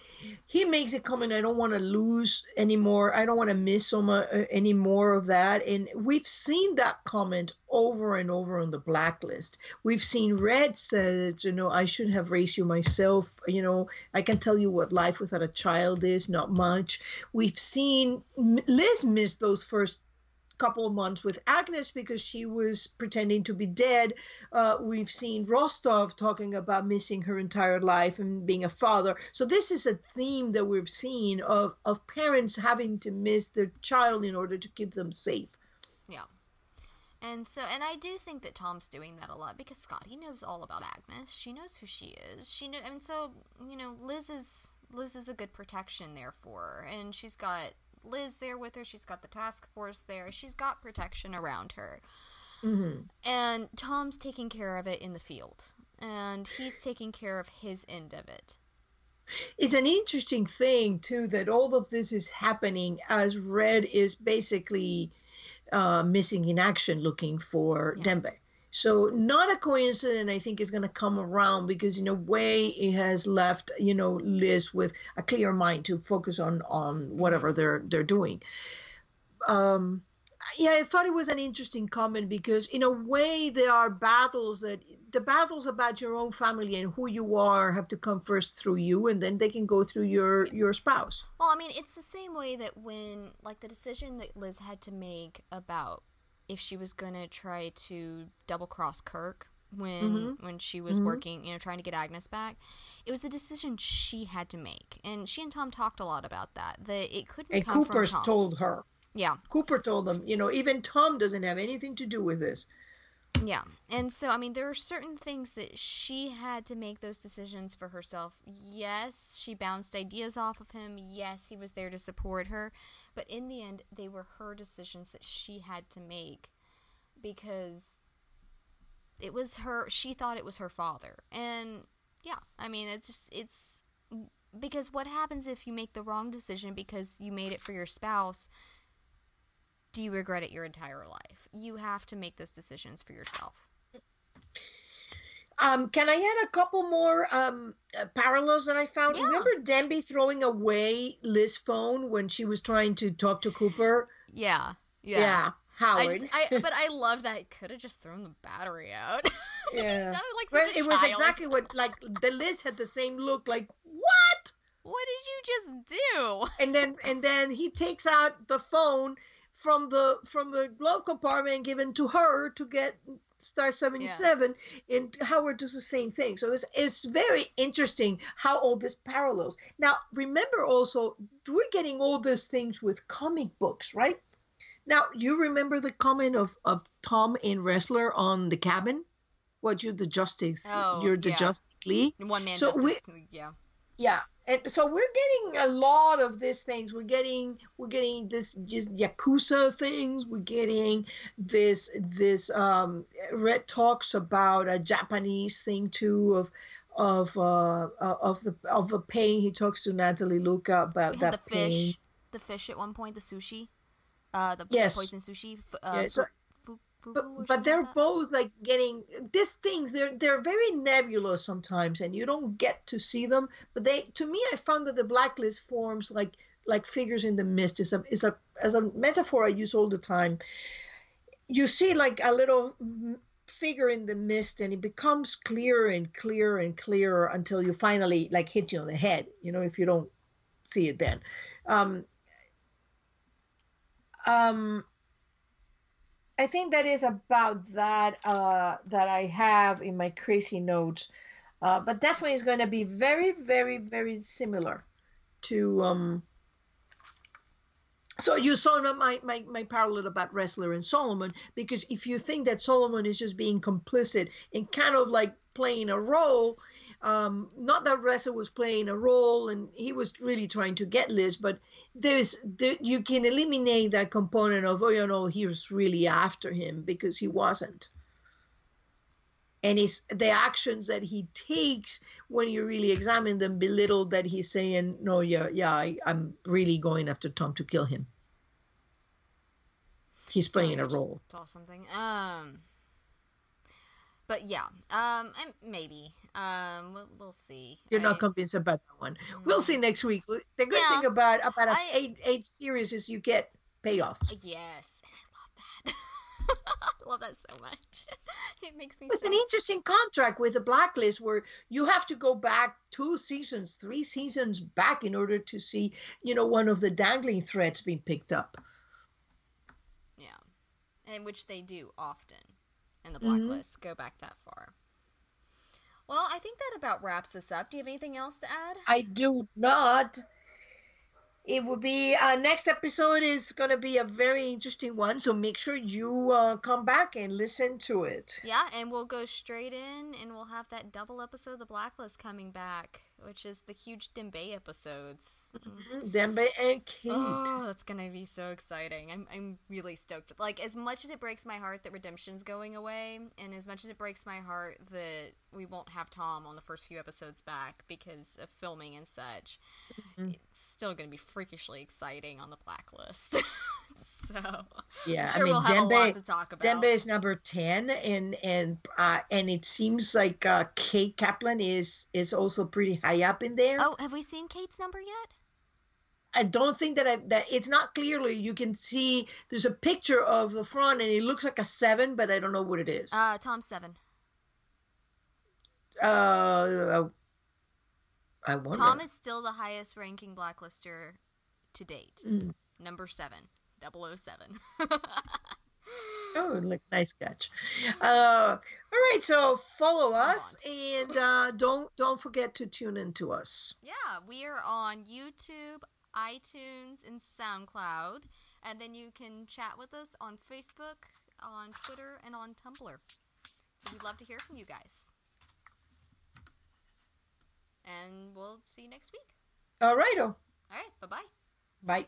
he makes it comment, I don't want to lose anymore. I don't want to miss any more of that. And we've seen that comment over and over on the Blacklist. We've seen Red says, I should have raised you myself. I can tell you what life without a child is, not much. We've seen Liz miss those first couple of months with Agnes because she was pretending to be dead. We've seen Rostov talking about missing her entire life and being a father. So this is a theme that we've seen of parents having to miss their child in order to keep them safe. Yeah. And I do think that Tom's doing that a lot because Scott, he knows all about Agnes. She knows who she is. Liz is a good protection there for her, and she's got Liz there with her. She's got the task force there. She's got protection around her. Mm-hmm. And Tom's taking care of it in the field. And he's taking care of his end of it. It's an interesting thing, too, that all of this is happening as Red is basically missing in action looking for Dembe. So not a coincidence, I think, is going to come around because, in a way, it has left, Liz with a clear mind to focus on whatever they're doing. I thought it was an interesting comment because, in a way, there are the battles about your own family and who you are have to come first through you, and then they can go through your spouse. Well, I mean, it's the same way that when, like, the decision that Liz had to make about if she was going to try to double-cross Kirk when she was working, trying to get Agnes back, it was a decision she had to make. And she and Tom talked a lot about that it couldn't and come Cooper from Tom. told her. Yeah. Cooper told them, even Tom doesn't have anything to do with this. Yeah. And so, I mean, there were certain things that she had to make those decisions for herself. Yes, she bounced ideas off of him. Yes, he was there to support her. But in the end, they were her decisions that she had to make because it was she thought it was her father. And yeah, I mean, it's because what happens if you make the wrong decision because you made it for your spouse? Do you regret it your entire life? You have to make those decisions for yourself. Can I add a couple more parallels that I found? Yeah. Remember Dembe throwing away Liz's phone when she was trying to talk to Cooper? Yeah. Howard. But I love that. He could have just thrown the battery out. He Yeah. sounded like Well, such a it was child. exactly what, like, the Liz had the same look, like, what? What did you just do? And then he takes out the phone from the glove compartment and given to her to get Star 77, and Howard does the same thing. So it's very interesting how all this parallels. Now, remember also, we're getting all these things with comic books, right? Now, you remember the comment of Tom in Wrestler on the cabin? What, you're the Justice League. One man So justice. yeah, and so we're getting a lot of these things. We're getting this just Yakuza things. We're getting this Red talks about a Japanese thing too of the pain. He talks to Natalie Luca about that pain. The fish at one point, the sushi, the poison sushi. But they're both like getting these things. They're very nebulous sometimes, and you don't get to see them. But to me, I found that the Blacklist forms like figures in the mist. Is a metaphor I use all the time. You see like a little figure in the mist, and it becomes clearer and clearer and clearer until you finally like hit you on the head. If you don't see it then. I think that is about that that I have in my crazy notes, but definitely is going to be very, very, very similar to. So you saw my parallel about Wrestler and Solomon, because if you think that Solomon is just being complicit and kind of like playing a role, not that Wrestler was playing a role and he was really trying to get Liz, but you can eliminate that component of, he was really after him, because he wasn't. And it's the actions that he takes when you really examine them belittle that he's saying, no, I'm really going after Tom to kill him. He's playing a role. Saw something. But yeah, maybe. We'll see. You're not convinced about that one. We'll see next week. The good thing about a eight series is you get payoff. Yes, and I love that. I love that so much. It makes me. It's an interesting contract with the Blacklist, where you have to go back 2 seasons, 3 seasons back in order to see, one of the dangling threads being picked up. Yeah, and which they do often in the Blacklist. Go back that far. Well, I think that about wraps us up. Do you have anything else to add? I do not. It will be next episode is going to be a very interesting one, so make sure you come back and listen to it. Yeah, and we'll go straight in, and we'll have that double episode of The Blacklist coming back, which is the huge Dembe episodes. Dembe and Kate. Oh, that's going to be so exciting. I'm really stoked. Like, as much as it breaks my heart that Redemption's going away, and as much as it breaks my heart that we won't have Tom on the first few episodes back because of filming and such, it's still going to be freakishly exciting on The Blacklist. So, yeah, I'm sure we'll have a lot to talk about. Dembe is number 10, and it seems like Kate Kaplan is also pretty high up in there. Oh, have we seen Kate's number yet? I don't think that it's not clearly. You can see there's a picture of the front, and it looks like a 7, but I don't know what it is. Tom's 7. I wonder. Tom is still the highest ranking Blacklister to date. Number 7. 007. Oh, look, nice catch. All right, so follow us, and don't forget to tune in to us. Yeah, we are on YouTube, iTunes, and SoundCloud, and then you can chat with us on Facebook, on Twitter, and on Tumblr. So we'd love to hear from you guys. And we'll see you next week. All right. All right, bye-bye. Bye.